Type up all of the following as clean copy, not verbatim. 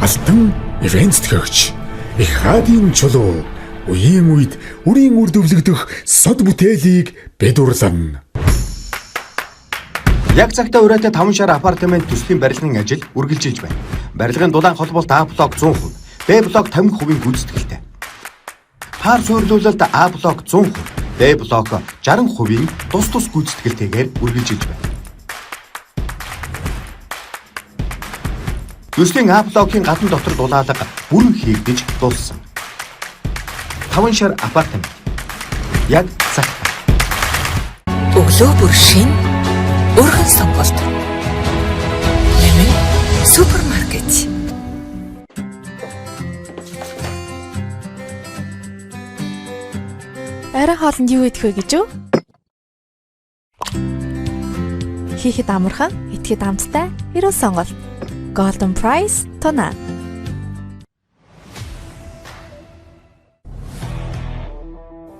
Алтан ивент төгч их хаадын чулуу үеийн үед үрийн үр дүвлэгдэх сод бүтээлийг бэдурлана. Яг цагтаа ураатай 5 шар апартамент төслийн барилгын ажил үргэлжилж байна. Барилгын дулаан холболт А блок 100%, Б блок 50% гүйцэтгэлтэй. Пар суйрлуулалт А блок 100%, Б блок 60% тус гүйцэтгэлтэйгээр үргэлжилж байна. Төслийн А блокийн гадна дотор дулаалга бүрэн хийгдэж дууссан. 5 шар апартамент. Яг цагтаа. Өглөө бүр шин өргөн сонголт. Нэмэн супермаркет. Арай хоолнд юу идэх вэ гэж үү? Хийхэд амархан, идэхэд амттай эрүүл сонголт. Golden Price тонаа.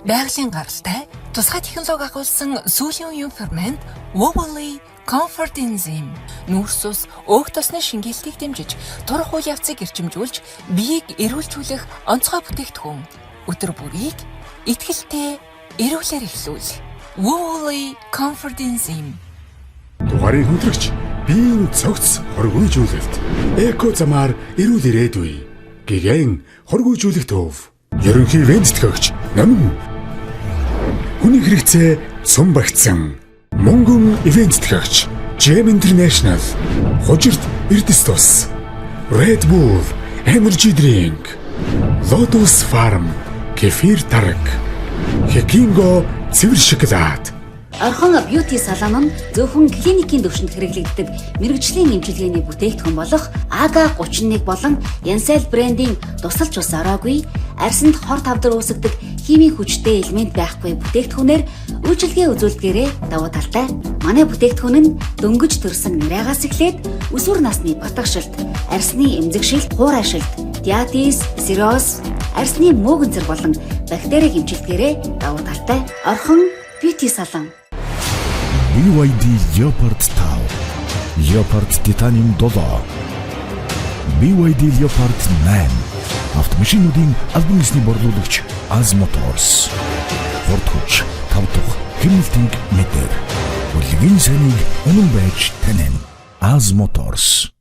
Байгалийн гаралтай тусгай технологи агуулсан сүүлийн үеийн фермент Wobbly Comfort Enzyme нүүрс ус өөх тосны шингээлтийг дэмжиж турах үе явцыг эрчимжүүлж биеийг эрүүлжүүлэх онцгой бүтээгдэхүүн. Өдөр бүрийг итгэлтэй эрүүлэр эхлүүл. Wobbly Comfort Enzyme. Дугаарыг хөтлөгч биеийн цогц хоригуйжүүлэлт. Эко замаар эрүүл ирээдүй. Гигэн хоригуйжүүлэх төв. Ерөнхий ивент төгч намын хүний хэрэгцээ цум багтсан. Мөнгөн ивент төгч GM International. Хожирт Эрдэс тус. Red Bull Energy Drink. Lotus Farm Кефир тараг. Хекинго цэвэр шоколад. Орхон бьюти салон нь зөвхөн клиникийн төвшөнд хэрэглэгддэг мэрэгжлийн эмчилгээний бүтээгдэхүүн болох Ага 31 болон Янсел брендийн тусалж ус ороогүй, арьсанд хор тавдар үүсгдэг химийн хүчтэй элемент байхгүй бүтээгдэхүүнээр үйлчилгээ үзүүлдгээрээ давуу талтай. Манай бүтээгдэхүүн нь дөнгөж төрсөн нэраагаас эхлээд өсвөр насны батгшилт, арьсны эмзэгшилт, хуурай шилт, диабетис, цирроз, арьсны мөөгөнцөр болон бактерийг эмчилдгээрээ давуу талтай. Орхон бьюти салон. BYD Leopard Tau, Leopard Titanium 7, BYD Leopard 8, автомашинуудын албан ёсны борлуулагч Az Motors, Ford хүч, тав дахь хэмнэлтийг мэдэр. Үлгийн саныг үнэн байж танин. Az Motors.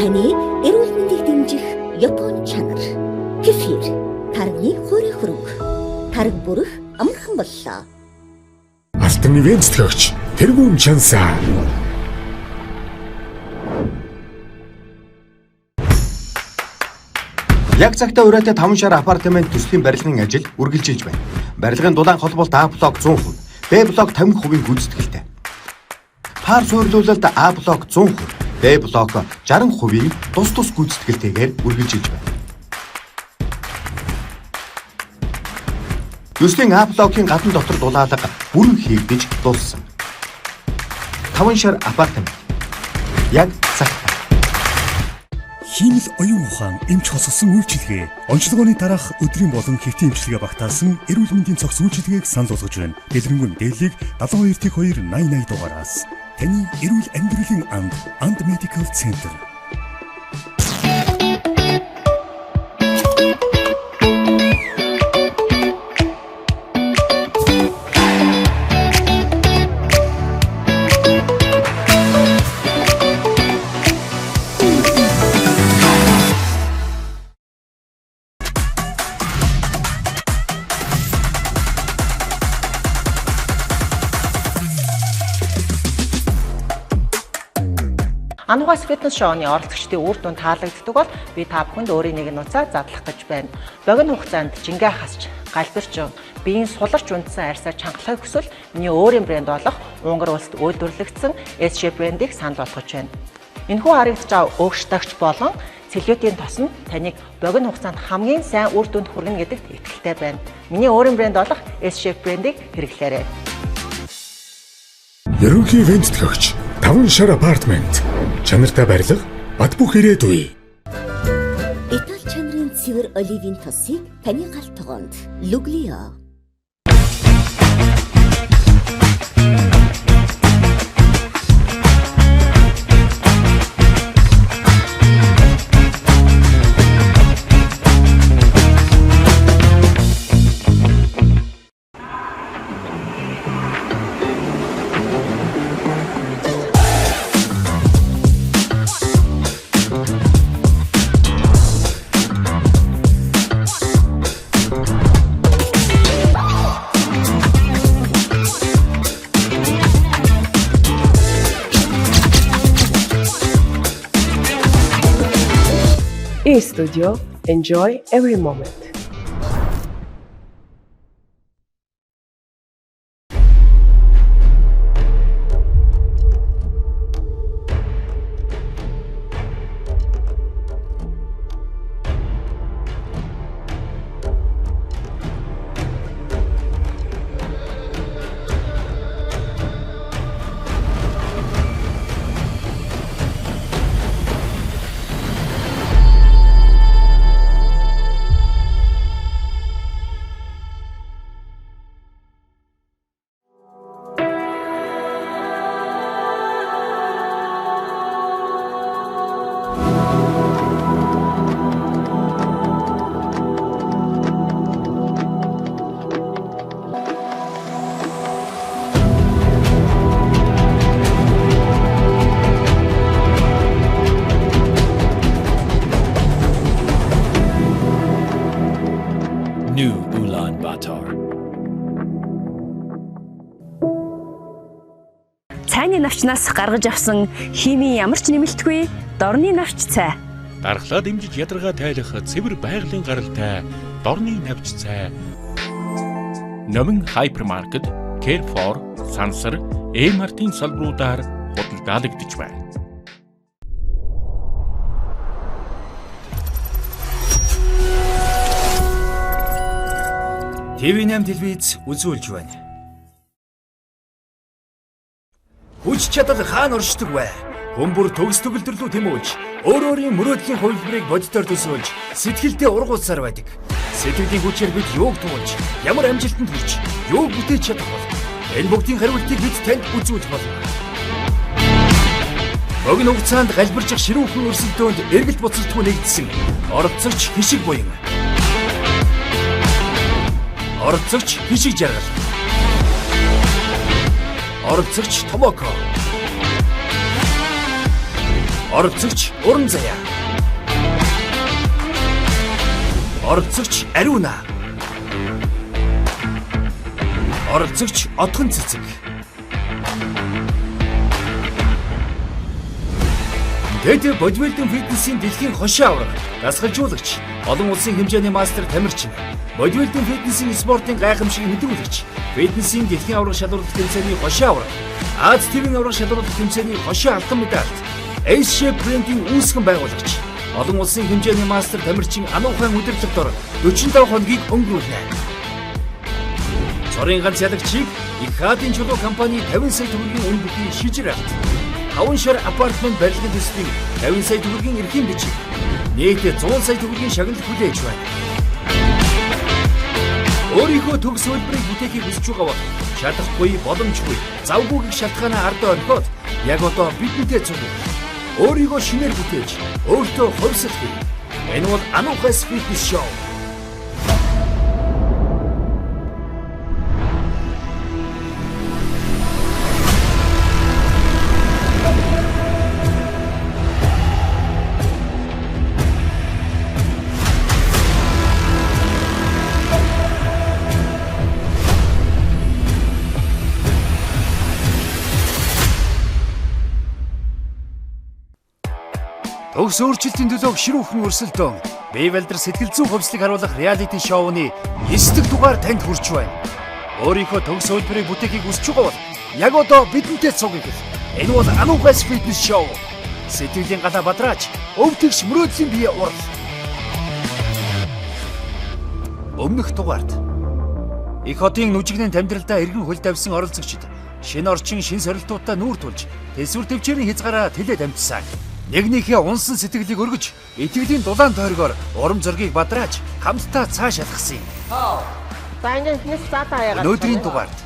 Таны эрүүл мэндийг дэмжих Япон чанар. Кефир, тархины хөрөх хөрөг. Тарх бүрэх амархан боллоо. Алтан ивент төгч тэргүүн чансаа. Яг цагтаа ураатай 5 шар апартамент төслийн барилгын ажил үргэлжилж байна. Барилгын дулаан холболт А блок 100%, Б блок 50% гүйцэтгэлтэй. Пар суйрлуулалт А блок 100%, Б блок 60% тус гүйцэтгэлтэйгээр үргэлжилж байна. Төслийн А блокийн гадна дотор дулаалга бүрэн хийгдэж дууссан. 5 шар апартамент. Яг цагтаа. Химэл оюун ухаан эмч хосгосон үйлчилгээ. Онцлогооны дараах өдрийн болон хэвтийн эмчилгээ багтаасан эрүүл мэндийн цогц үйлчилгээг санал болгож байна. Дэлгэрэнгүй мэдээллийг 72-2 80 дугаараас. Таны эрүүл амьдралын анд Medical Center. Анугаас фитнес шоуны оролцогчдын үр дүн таалагддаг бол би та бүхэнд өөрийн нэг нуцаа задлах гэж байна. Богино хугацаанд жингээ хасч, галбирч, биеийн суларч унтсан арьсаа чангалахыг хүсвэл миний өөрийн брэнд болох Унгар улсад үйлдвэрлэгдсэн SG брендийг санал болгож байна. Энэхүү харагдаж байгаа өгш болон целлюлитийн тос нь таныг богино хугацаанд хамгийн сайн үр дүнд хүргэнэ гэдэгт итгэлтэй байна. Миний өөрийн брэнд болох S-Shape брендийг хэрэглээрэй. Ерөнхий венцлэгч 5 шар апартмент. Чанартай барилга, бат бөх ирээд үе. Итали чанарын цэвэр оливын тосыг таны галт тогоонд Luglio. Studio, enjoy every moment. New Ulaanbaatar. Цайны навчнаас гаргаж авсан химийн ямар ч нэмэлтгүй дорны навч цай. Дархлаа дэмжиж ядаргаа тайлах цэвэр байгалийн гаралтай дорны навч цай. Номин хайпермаркет, Carrefour, Sansar, E-Mart-ийн салбаруудаар худалдаалагдж байна. TV8 телевиз үзүүлж байна. Хүч чадал хаана оршдог вэ? Хүмүүр төгс төгөлдрөлөө тэмүүлж, өөрийн мөрөөдлийн хувилбарыг боддоор төсөөлж, сэтгэлдээ ургуулсаар байдаг. Сэтгэлийн хүчээр бид юуг туулж, ямар амжилтанд хүрч, юуг бүтээж чадах вэ? Энэ бүгдийн хариултыг бид танд үзүүлэх болно. Богино хугацаанд галбирчих ширүүхэн өрсөлдөөнд эргэлт буцалтгүй нэгдсэн оролцогч хишиг буян. Оролцогч хишиг жаргал. Оролцогч Томоко. Оролцогч уран заяа. Оролцогч Ариуна. Оролцогч Отгон цэцэг. Тэд бодибилдинг фитнесийн дэлхийн хошин авраг, дасгалжуулагч, олон улсын хэмжээний мастер тамирчин, бодибилдинг фитнесийн спортын гайхамшиг мэдрүүлэгч, фитнесийн дэлхийн авраг шалралт тэмцээний хошин авраг, Аз ТV-ийн авраг шалралт тэмцээний хошин алтан медальт, S-Shape брендийн үүсгэн байгуулагч, олон улсын хэмжээний мастер тамирчин Ануухайн удирдлага дор 45 хоногийг өнгөрүүлнэ. Цорын ганц ялагчийг Ихадын чулуу компани 50 сая төгрөгийн үн бүхий шижир авт. 5 шар апартмент барилгын төсвийн 50 сая төгрөгийн эрхийн бичиг. Нийт 100 сая төгрөгийн шагналыг хүлээж байна. Өөрийнхөө төгс хөлбөрийг бүтээхийг хүсэж байгаа бол чадахгүй, боломжгүй, завгүйг шалтгаанаа ардаа орхиод яг одоо бидэнтэй цуг. Өөрийгөө шинээр бүтээж, өөртөө хувьсгал хий. Энэ бол Ануухай фитнес шоу. Төгс өөрчлөлтийн төлөө ширүүхэн өрсөлдөөн бие балдар сэтгэл зүйн хувьслыг харуулах реалити шоуны 9 дахь дугаар танд хүрч байна. Өөрийнхөө төгс хөлбөрийг бүтээхийг хүсэж байгаа бол яг одоо бидэнтэй цуг гэх. Энэ бол Ануухай фитнес шоу. Сэтгэлийн галаа бадрааж, өв тэгш мөрөөдлийн бие урал. Өмнөх дугаард их хотын нүжигнэн тамдралдаа эргэн хөл давсан оролцогчид шинэ орчин шин сорилтуудаа нүүр тулж тэсвэр төвчээрийн хязгаараа тэлээд амжсан. Нэгнийхээ унсан сэтгэлийг өргөж, итгэлийн дулаан тойргоор урам зориг бадрааж, хамтдаа цааш алхсан юм. Өнөөдрийн дугаард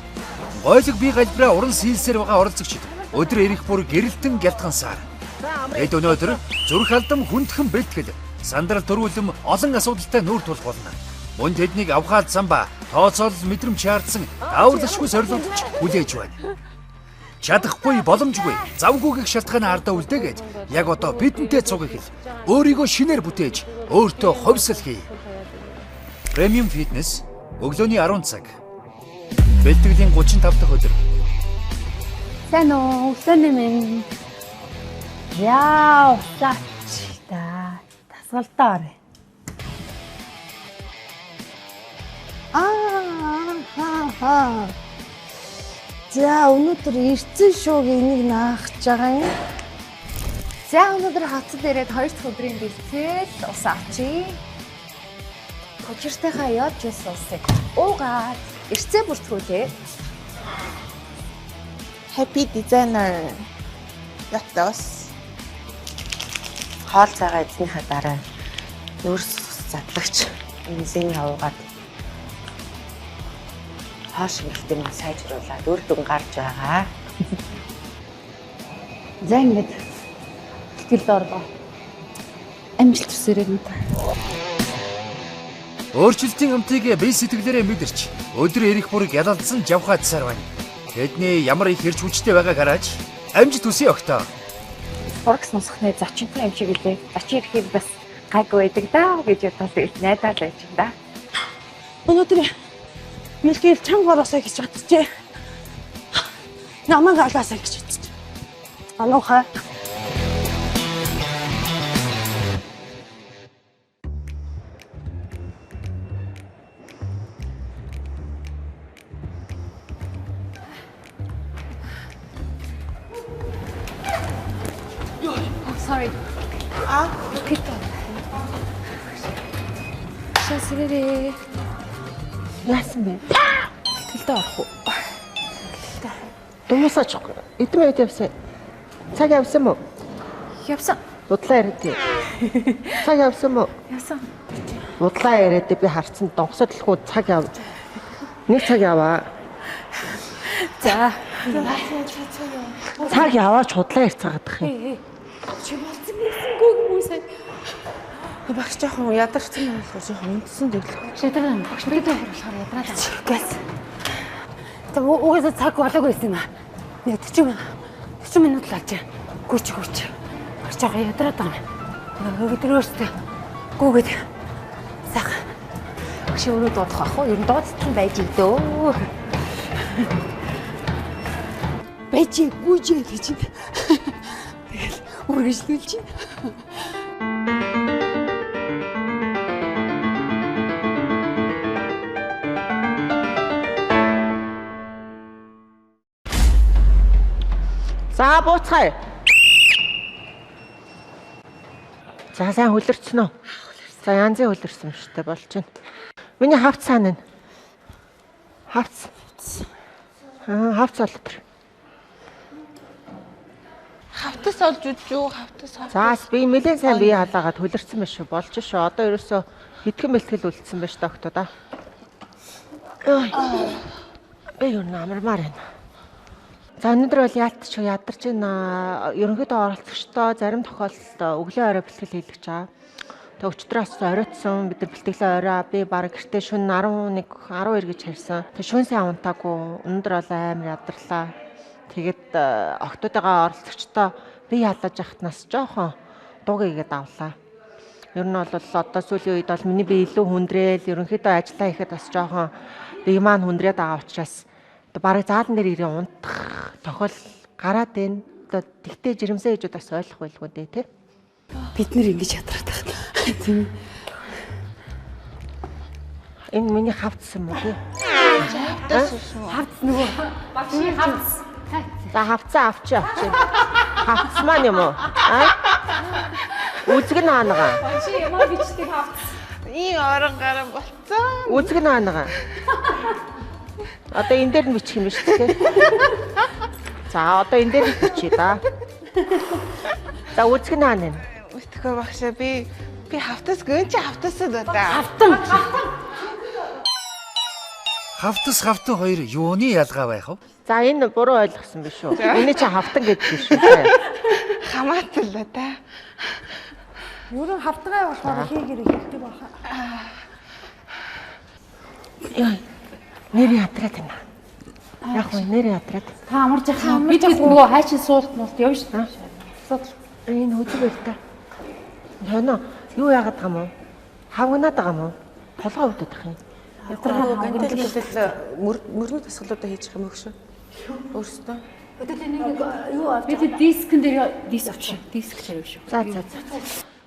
гойлог бие галбираа уран сийлсээр байгаа оролцогчид өдөр ирэх бүр гэрэлтэн гялтгансаар. Эд өнөөдөр зүрх алдам хүндхэн бэлтгэл, сандрал төрүүлэм олон асуудалтай нүүр тулах болно. Мөн тэднийг авхаад замба, тооцоолол мэдрэмж шаардсан авралшгүй сорилтч хүлээж байна. Чадахгүй боломжгүй завгүйгэх шалтгаанаа ардаа үлдээгээд яг одоо бидэнтэй цуг ихэл өөрийгөө шинээр бүтээж өөртөө ховсол хий. Премиум фитнес өглөөний 10 цаг. Бэлтгэлийн 35 дахь өдөр. Сайн уу, өглөөний минь. Яа, тасгалдаа орё. За өнөөдөр эрдсэн шууг энийг наахж байгаа юм. За өнөөдөр хатад ирээд 2 дахь өдрийн бэлтгэл ус авчи. Хочиртайхаа явж байсан усыг уугаад эрцээ бүртгүүлээ. Happy designer. Ятас. Хоол цагаа эзнийхээ дараа нүүрс задлагч энзийн аваад хоош ихтэй мань сайжруулаад үр дүн гарч байгаа. За ингэж сэтгэлд орлоо. Амжилт хүсээрэй нүд. Өөрчлөлтийн амтыг бие сэтгэлээрээ мэдэрч өдөр ирэх бүрийг ялалцсан жавхаадсаар байна. Тэдний ямар их хэрч хүчтэй байгааг хараач амжилт хүсье өгтөө. Форекс нусахны зочинтой юм шиг үлээ. Зочин ирэхэд бас гайг байдаг даа гэж бодож найдаад байж юм да. Өнөөдөр мэлхэл чангараасаа гэж бодчихжээ. Намайг алгаасаа гэж бодчих. Анууха. Sorry. Окей. Шасэрээ. Яасан бэ? Сэтгэлдээ орох уу? Думасаач. Эдмээ явсан. Цаг явсан мó? Явсан. Дудлаа яриад. Цаг явсан мó? Явсан. Дудлаа яриад би харцсан донхсодлохгүй цаг яв. Нэг цаг яваа. За. Цаг яваач худлаа ярьцгаадаг юм. Чи болцсон гэсэнгүү хүмүүсээ. Багш жоохон ядарсан болохоор жоохон унтсан дэглээ. Шидрэн багш бид болохоор ядраад байна. Гэс. Тэг угаасаа цаг болоогүй байсан юм аа. Нэг 40 минут л болж байна. Гүрч. Багш жоохон ядраад байна. Өглөөсөө гүгээд. Сах. Багш өөрөө дуудах ах уу? Ер нь дуудсан байж идөө. Бэжи гүжээ гэж. Тэгэл үргэлжлүүлж. За бууцгаая. За сайн хөлөрцөн үү? За янзын хөлөрсөн шүү дээ болж байна. Миний хавц цаана нь. Хавц. Хавц олдор. Хавтас олж үдчихүү, хавтас. За би нэлээд сайн бие халаагаад хөлөрсөн биш үү? Болж шүү. Одоо ерөөсөө хэдхэн бэлтгэл үлдсэн байж доктоо да. Би юу намармаар байна. За өнөөдөр бол яалтч ядарч байна. Ерөнхийдөө оролцогчдоо зарим тохиолдолд өглөө орой бэлтгэл хийлгэж байгаа. Тэг өчтөрөөс оройтсон бид нар бэлтгэлээ орой би баг гэртээ шөнө 11 12 гэж харьсан. Тэг шөнө сайн унтаагүй. Өнөөдөр бол амар ядарлаа. Тэгээд октоодоо оролцогчдоо би ялаж яхад нас жоохон дуугийгээд авлаа. Ер нь бол одоо сүүлийн үед бол миний би илүү хүндрээл ерөнхийдөө ажиллаа ихэд бас жоохон би маань хүндрээд байгаа учраас бараг заалан дээр ирээ унтах тохиол гараад байна. Одоо тэгтээ жирэмсэн ээжүүд бас ойлгох байлгүй дээ тий. Бид нэр ингэж ядраад байна. Тийм. Энэ миний хавц юм уу тий? Хавц нөгөө багшийн хавц. За хавцаа авчи. Хавц маань юм уу? Үзэг нь хаанагаа. Чи ямар бичдэг хавц? Ийм орон гарan болцсон. Үзэг нь хаанагаа. Одоо энэ дээр нь бичих юм биш үү? За одоо энэ дээр нь бичиж да. За үзэг нь хаана вэ? Үтгэх багшаа би хавтас гэн чи хавтасаа да. Хавтан хоёр юуны ялгаа байх вэ? За энэ буруу ойлгосон биш үү? Эний чи хавтан гэдэг биш үү? Хамаатай л да. Ерөн хавтгаа болохоор хийгэр хэлдэг баха. Яа. Нэр ятраад байна. Яг нь нэр ятраад. Та амарч яхаа. Би тэг нөгөө хайчин суулт муулт явна шүү дээ. Энэ үзэг байл та. Хоноо юу яагаад байгаа юм уу? Хавганаад байгаа юм уу? Толгой өвдөд байх юм. Ятраа гэнтэл мөрний тасгалуудаа хийж байгаа юм шүү. Өөрсдөө. Өдөрт нэг юу бид дискэн дээр диск авчих. Диск чарав шүү. За.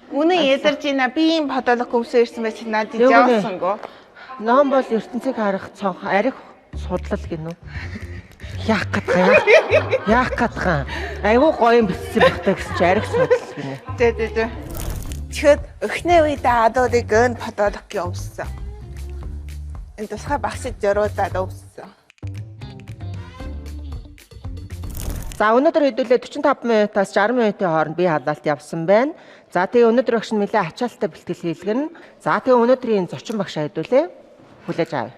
Үнэн ядарч ийна би ийм фотолог өмсөө ирсэн байсан надад яасангүй. Ном бол ертөнцийг харах цонх арих судлал гинөө. Яах гэдгаа. Айгуу гоё юм бичсэн багтаа гэсэн чи арих судлал гинэ. Тэ. Тэгэхэд өхний үед адуудыг гэн фотолог өмссөн. Энэ тусгай багшид зориулаад өмссөн. За өнөөдөр хэдүүлээ 45 минутаас 60 минутын хооронд бие халаалт явсан байна. За тэгээ өнөөдөр багш нь нэлээд ачаалттай бэлтгэл хийлгэнэ. За тэгээ өнөөдрийн зочин багш хэдүүлээ хүлээж авъя.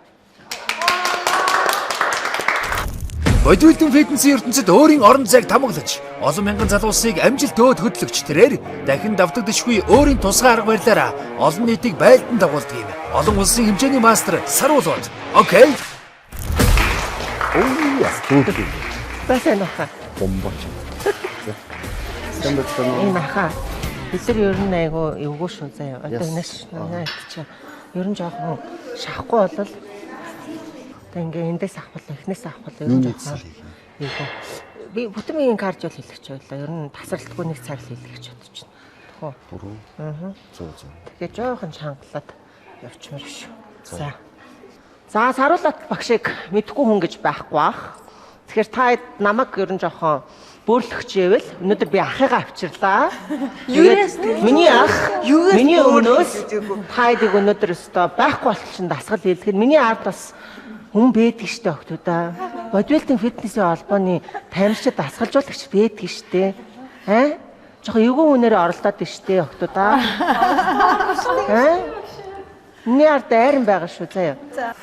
Бодибилдинг фитнесийн ертөнцид өөрийн орон зайг тамгалж, олон мянган залуусыг амжилт өөд хөтлөгч тэрээр дахин давтагдашгүй өөрийн тусгай арга барилаараа олон нийтийг байлдан дагуулдаг юм. Олон улсын хэмжээний мастер Саруулууд. Окей. Басан нөхө. Бомбоч. Энэ наха. Бид ер нь айгу эвгүй шүү заяа. Одоо энэш чи ер нь жоохон шахахгүй болол. Одоо ингээ эндээс авах, эхнээс авах ер нь жоохон. Би бүтэмийн кардиол хийлгэж байлаа. Ер нь тасралтгүй нэг цаг хийлгэж бодож байна. Тэгвэл. Зөө. Тэгээ жоохон чангалаад явчмаар шүү. За. За Саруулат багшийг мэдгүй хүн гэж байхгүй бах. Тэгэхээр та намайг ер нь жоохон бөөрлөгч ивэл өнөөдөр би ахыгаа авчирлаа. Миний ах миний өмнөөс тайдыг өнөөдөр өстө байхгүй болчихсон дасгал хийлгэх. Миний ард бас хүн байдаг штэ охтуудаа. Бодибилдинг фитнесийн холбооны тамирчид дасгалжуулагч байдаг штэ. Жоохон эвгүй хүнээр оролдоод штэ охтуудаа. Миний ард айран байгаа шүү заяа. За.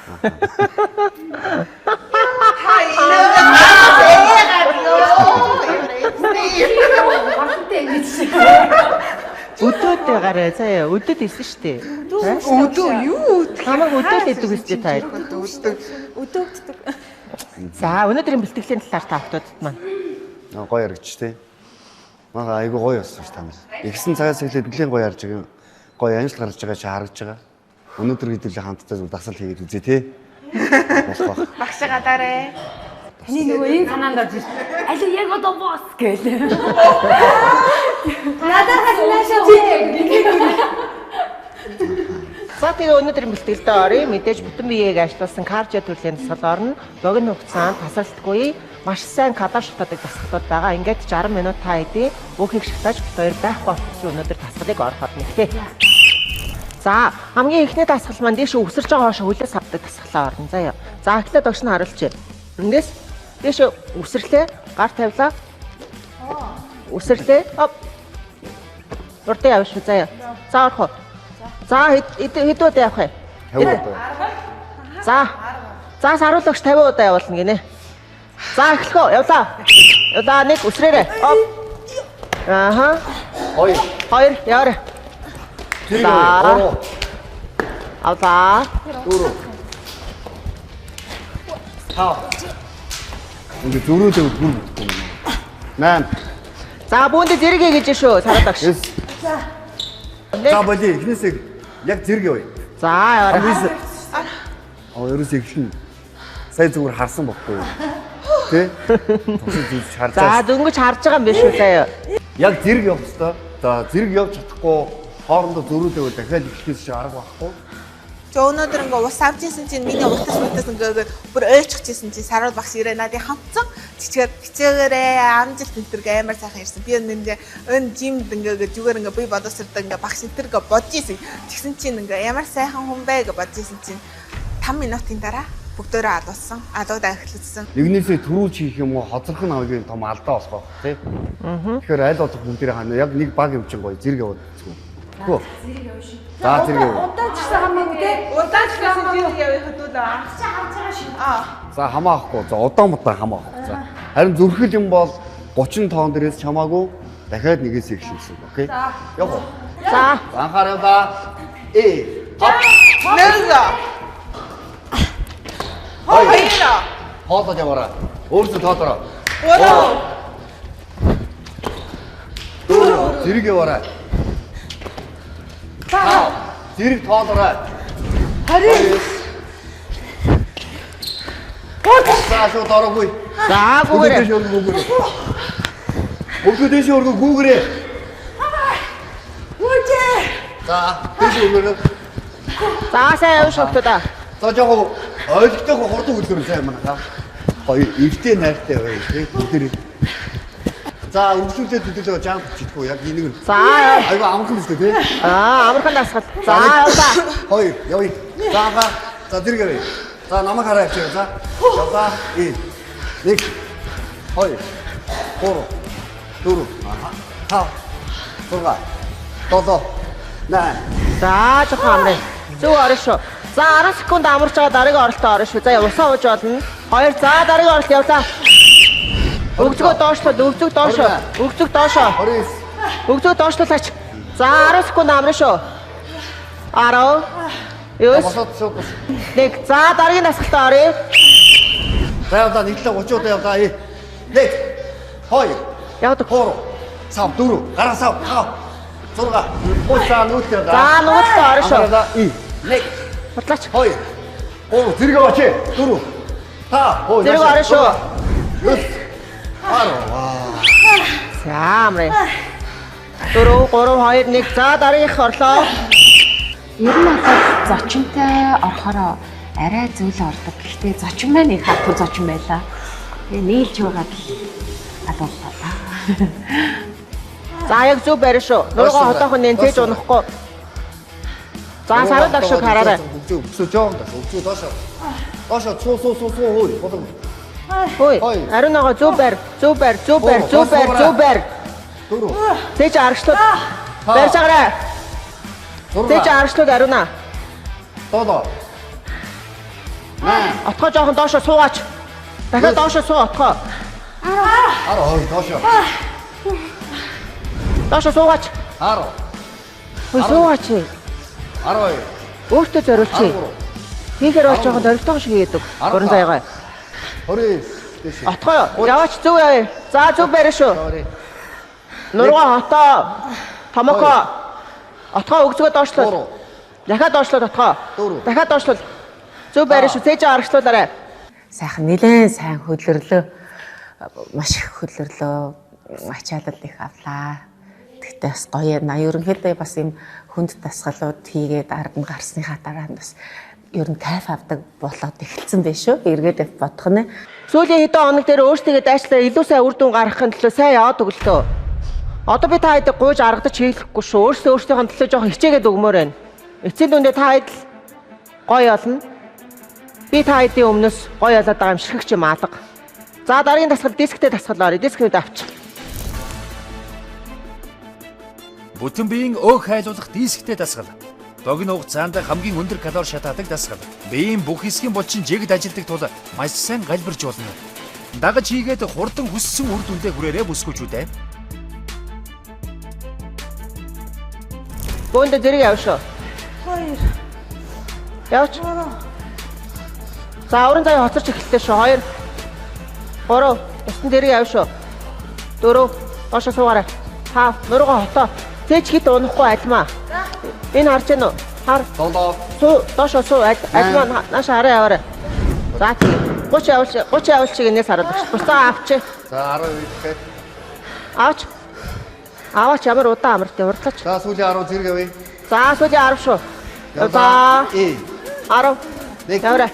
Өдөөд гараа заяа. Өдөөд исэн штэ. Өдөө юу? Хамаг өдөөд идэг үстэй та. Өдөөгддөг. За өнөөдрийн бэлтгэлийн талаар та охтуудад маань. Гоё яригч тий. Мага айгу гоё болсон ш та нар. Ихсэн цагаас эхлээд нэлийн гоё ярьж байгаа. Гоё амжилт гаргаж байгаа чи харагдж байгаа. Өнөөдөр хэдүүлээ хамтдаа дасгал хийгээд үзье тий. Багш гадаарэ. Таны нөгөө энэ санаанд орж ирсэн. Алуу яг одоо босс гээл. Надад хаснаашаа За тэгээ өнөөдрийн бэлтгэлдээ оръё. Мэдээж бүтэн биеийг ажилуулсан кардио төрлийн дасгал орно. Богино хугацаанд тасралтгүй маш сайн калорий шатаадаг дасгалууд байгаа. Ингээд 60 минут та хэдий өөхийг шатааж хоёр байхгүй болчихсон өнөөдөр дасгалыг ороход нэгтэй. За хамгийн эхний дасгал маань дээш өсөрж байгаа хоошо хөлөөс авдаг дасгалаа орно. Заяа. За эхлээд огш нь харуулчих. Эндээс дээш өсөрлөө гар тавилаа. Өсөрлөө. Оп. Урдаа явж шүү заяа. За орох. За хэд удаа явах вэ? 50 удаа. За. За саруулагч 50 удаа явуулна гинэ. За эхлэх үү? Явлаа. Явлаа нэг өсрээрэй. Оп. Ааха. Хоёр яваарай. За. Аваа. Дөрөв. Энд зөрүүлээ бүр мэдгүй. 8. За бүүндээ зэрэг хийж шүү саруулагч. За боли эхнээсээ яг зэрэг явъя. За яваарай. Ерөөс ихлэн сая зүгээр харсан бохгүй юу? Тэ? Тусад зүйлж харж байгаа. За дөнгөж харж байгаа юм биш үү сая? Яг зэрэг явах ёстой. За зэрэг явж чадахгүй хоорондоо зөрүүлээвэл дахиад ихлээс чи арга байхгүй. Өнөөдөр ингээ ус авчихсан чинь миний утас ингээ бүр ойлчихчихсэн чинь саруул багш ирээ надыг хамтсан. Чичгээр хичээгээрээ амжилт энтерг амар сайхан ирсэн. Би энэ жимд ингээд зүгээр ингээд би бодосордоо ингээд багш энтерг бодож исэн. Тэгсэн чинь ингээд ямар сайхан хүн бэ гэж бодож исэн чинь 5 минутын дараа бүгдөө алуулсан. Алуудаа эхлүүлсэн. Нэгнээсээ төрүүлж хийх юм уу хоцрох нь хамгийн том алдаа болох тий. Тэгэхээр аль болох бүгдээ хана яг нэг баг юм чинь гоё зэрэг яваад зүггүй. Гүү. Зэрэг явна шүү. За зэрэг яв. Удаач гэсэн хамаагүй тий. Удаач гэсэн зэрэг явах хөдөлөө. Харж байгаа шүү. За хамаахгүй. За удаан хамаахгүй. За харин зүрхэл юм бол 30 тоон дээрээс чамаагүй дахиад нэгээс эхлүүлсэн. Окей. Яв. За. Анхаарал да. Нэрза. Хоёроо. Хоолой яваарай. Өөрсдөө тоодороо. Дөрөв. Зэрэг яваарай. Зэрэг тоодорой. 20. За шууд ороогүй. За гүүгээрээ. Бүгд дэше өргөө гүүгээрээ. Үгүй. За дэше өргөө. За сайн явж өгтөө. За жоо ойлгохтой хурдан үлдэр сайн манайхаа. Гоё эвтэй найртай бай тий. Бүгд. За үргэлжлүүлээд хөдөлгөө жамп читгүү яг энийг. За айгу амархан шүү дээ тий. Амархан дасгал. За яваа. Хоёр явъя. За зэрэг явъя. За намайг хараа явчих. За. Яваа. Нэг. Хоёр. Гурав. Дөрөв. Тав. Гурав. Долоо. Наа. За жоохон амраа. Зөв орно шүү. За 10 секунд амарч байгаа дараагийн оролтоо орно шүү. За явсаа ууж болно. 2 за дараагийн оролт явлаа. Өгзгөө доошлоо, өгзөг доошоо. Өгзөг доошоо. 29. Өгзөг доошлуулаач. За 10 секунд амраа шүү. 10. 9. Нэг. За дараагийн насгалтаа оръё. За яваа нийтлээ 30 удаа яваа. Нэг. Хоёр. Явдаг. 3. Сав 4. Гараа сав. 6. 3 нүүт яваа. За нүүтээ оръё шүү. Нэг. Хутлаач. Хоёр. 3 зэрэг аваач. 4. Та. Зэрэг оръё шүү. 10. За амраа. 4 3 2 1. За дараагийнх орлоо. Ер нь одоо зочинтой орохороо арай зүйл ордог. Гэхдээ зочин маань их хатур зочин байлаа. Тэгээ нийлж байгаад л алууллаа. За яг зөв барь шүү. Нуруугаа хотоохон нэнцээж унахгүй. За сарууд агшиг хараарай. Өсөж жоон даа. Өсөж доошоо. Доошоо суу хөөе. Бодог. Хөөе. Ариун ногоо зөв барь. Зөв барь. Дөрөв. Зээж аргачлууд. Барьж агараа. Зээж аргачлууд ариуна. Долоо. Отгоо жоохон доошоо суугаач. Дахиад доошоо суу отгоо. 10 доошоо. Доошоо суугаач. 10. Хөөе суугаач. 12. Өөртөө зориулчих. Хийхээр бол жоохон зоригтой шиг хийдэг. Гурван заягаа. 20. Отгоо яваач зөв яваа. За зөв барь шүү. Нуруугаа хотоо. Томоко. Отгоо өгзгөө доошлол. Дахиад доошлол отгоо. Дахиад доошлол. Зөв барь шүү. Цээж аргачлуулаарай. Сайхан нэлээд сайн хөдлөрлөө. Маш их хөдлөрлөө. Ачаалал их авлаа. Тэгтээ бас гоё на ерөнхийдөө бас юм хүнд дасгалууд хийгээд ард нь гарсныхаа дараа нь бас ер нь кайф авдаг болоод эхэлсэн байх шүү. Эргээд бодох нь. Сүүлийн хэдэн хоног дээр өөрсдөө дайчлаа илүү сайн үр дүн гаргахын төлөө сайн яваад өглөө. Одоо би та хэдийг гуйж аргадаж хийхгүй шүү. Өөрсдийнхөө төлөө жоохон хичээгээд өгмөр байна. Эцсийн дүндээ та хэд гоё олно. Би та хэдийн өмнөөс гоё болоод байгаа юм шиг ч юм алга. За дараагийн дасгал дисктэй дасгал орё. Дискнүүд авч. Бүтэн биеийн өг хайлуулах дисктэй дасгал. Богино хугацаанд хамгийн өндөр калори шатаадаг дасгал. Биеийн бүх хэсгийн булчин жигд ажилдаг тул маш сайн галбирч болно. Дагаж хийгээд хурдан хүссэн үр дүндээ хүрээрээ бүсгүүчүүдээ. Бөөндө зэрэг яв шүү. 2. Яваач. За уран заяа хоцорч эхэллээ шүү. 2. 3. Устан зэрэг яв шүү. 4. Доошо суугаарай. 5. Нуруугаа хотоо. Цээж хит унахгүй альмаа. Энэ харж байна уу? Хар. Суу доошо суу альмаа нааш хараа яваарай. За тийм. 30 явуулчих энэс хараад багш. Бусдаа авчи. За 12 гэхэд. Авч. Аваач ямар удаан амарт урдлаач. За сүүлийн 10 зэрэг явъя. За сүүлийн 10 шүү. За 10. Нэг. Яваарай.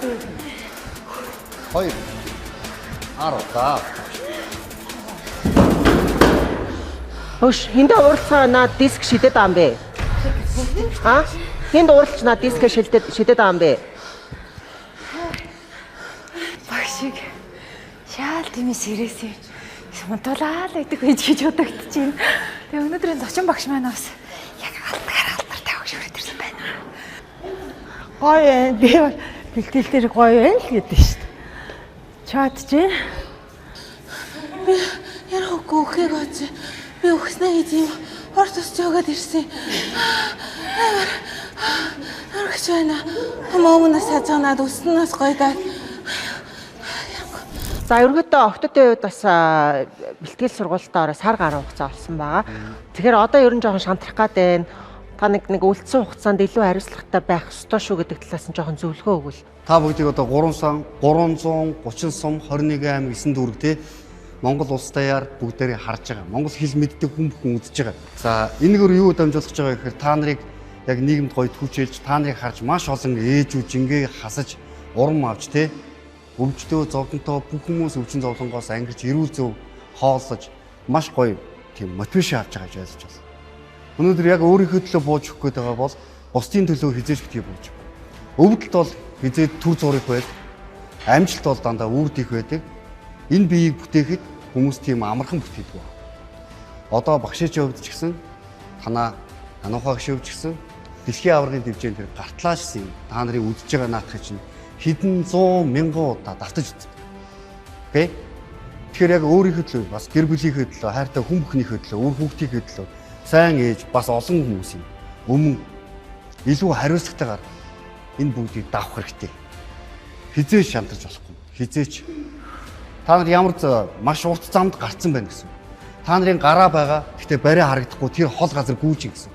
2. 10. За. Хөш, хиндэ уралцаа наа диск шидэд аам бэ? А? Хинд уралч наа диск шидэд аам бэ? Багшиг шаал тиймээс ирээсэй. Мунтуулаа л гэдэг байж гэж бодогдож байна. Тэгээ өнөөдрийн зочин багш маань бас яг алдартай багш өрөөд ирсэн байна. Гоё би бэлтгэл дээр гоё байл гэдэг шүү дээ. Чад чи Яра хөөхийг оц. Би өгснээ гэж юм орт тусч өгөөд ирсэн. Аргач байна. Мөөнөөс хажуунаад өснөөс гойдаад. За ерөнхийдөө октодын үед бас бэлтгэл сургуультаа ороо сар гаруй хугацаа болсон байгаа. Тэгэхээр одоо ер нь жоохон шантрах гад байна. Та нэг үлдсэн хугацаанд илүү хариуцлагатай байх ёстой шүү гэдэг талаас нь жоохон зөвлөгөө өгвөл. Та бүгдийг одоо 3 сан 330 сум 21 аймаг 9 дүүрэг те Монгол улс даяар бүгдээрээ харж байгаа. Монгол хэл мэддэг хүн бүхэн үзэж байгаа. За энэгээр юу дамжуулах гэж байгаа гэхээр та нарыг яг нийгэмд гоё түүчээлж та нарыг харж маш олон ээжүүд жингээ хасаж урам авч те өвчтөө зовлонтой бүх хүмүүс өвчин зовлонгоос ангиж эрүүл зөв хооллож маш гоё тийм мотивашн авч байгаа гэж ойлгож байна. Өнөөдөр яг өөрийнхөө төлөө бууж өгөх гээд байгаа бол бусдын төлөө хизээж битгий бууж. Өвдөлт бол хизээд түр зурих байд. Амжилт бол дандаа үрдих байдаг. Энэ биеийг бүтээхэд хүмүүс тийм амархан бүтээдэг. Одоо багшаач өвд ч гэсэн танаа танухаа гişвч гэсэн дэлхийн аваргын дэвжээнд тэр гартлаашсан та нарын үдж байгаа наадах чинь хэдэн 100 мянган удаа давтаж үзсэн. Окей? Тэгэхээр яг өөрийнхөө төлөө бас гэр бүлийнхээ төлөө хайртай хүн бүхнийхээ төлөө үр хүүхдийнхээ төлөө сайн ээж бас олон хүмүүсийн өмнө илүү хариуцлагатайгаар энэ бүгдийг давах хэрэгтэй. Хизээч шантарч болохгүй. Хизээч та нар ямар маш урт замд гарцсан байна гэсэн. Та нарын гараа байгаа. Гэхдээ барай харагдахгүй тэр хол газар гүйж гэсэн.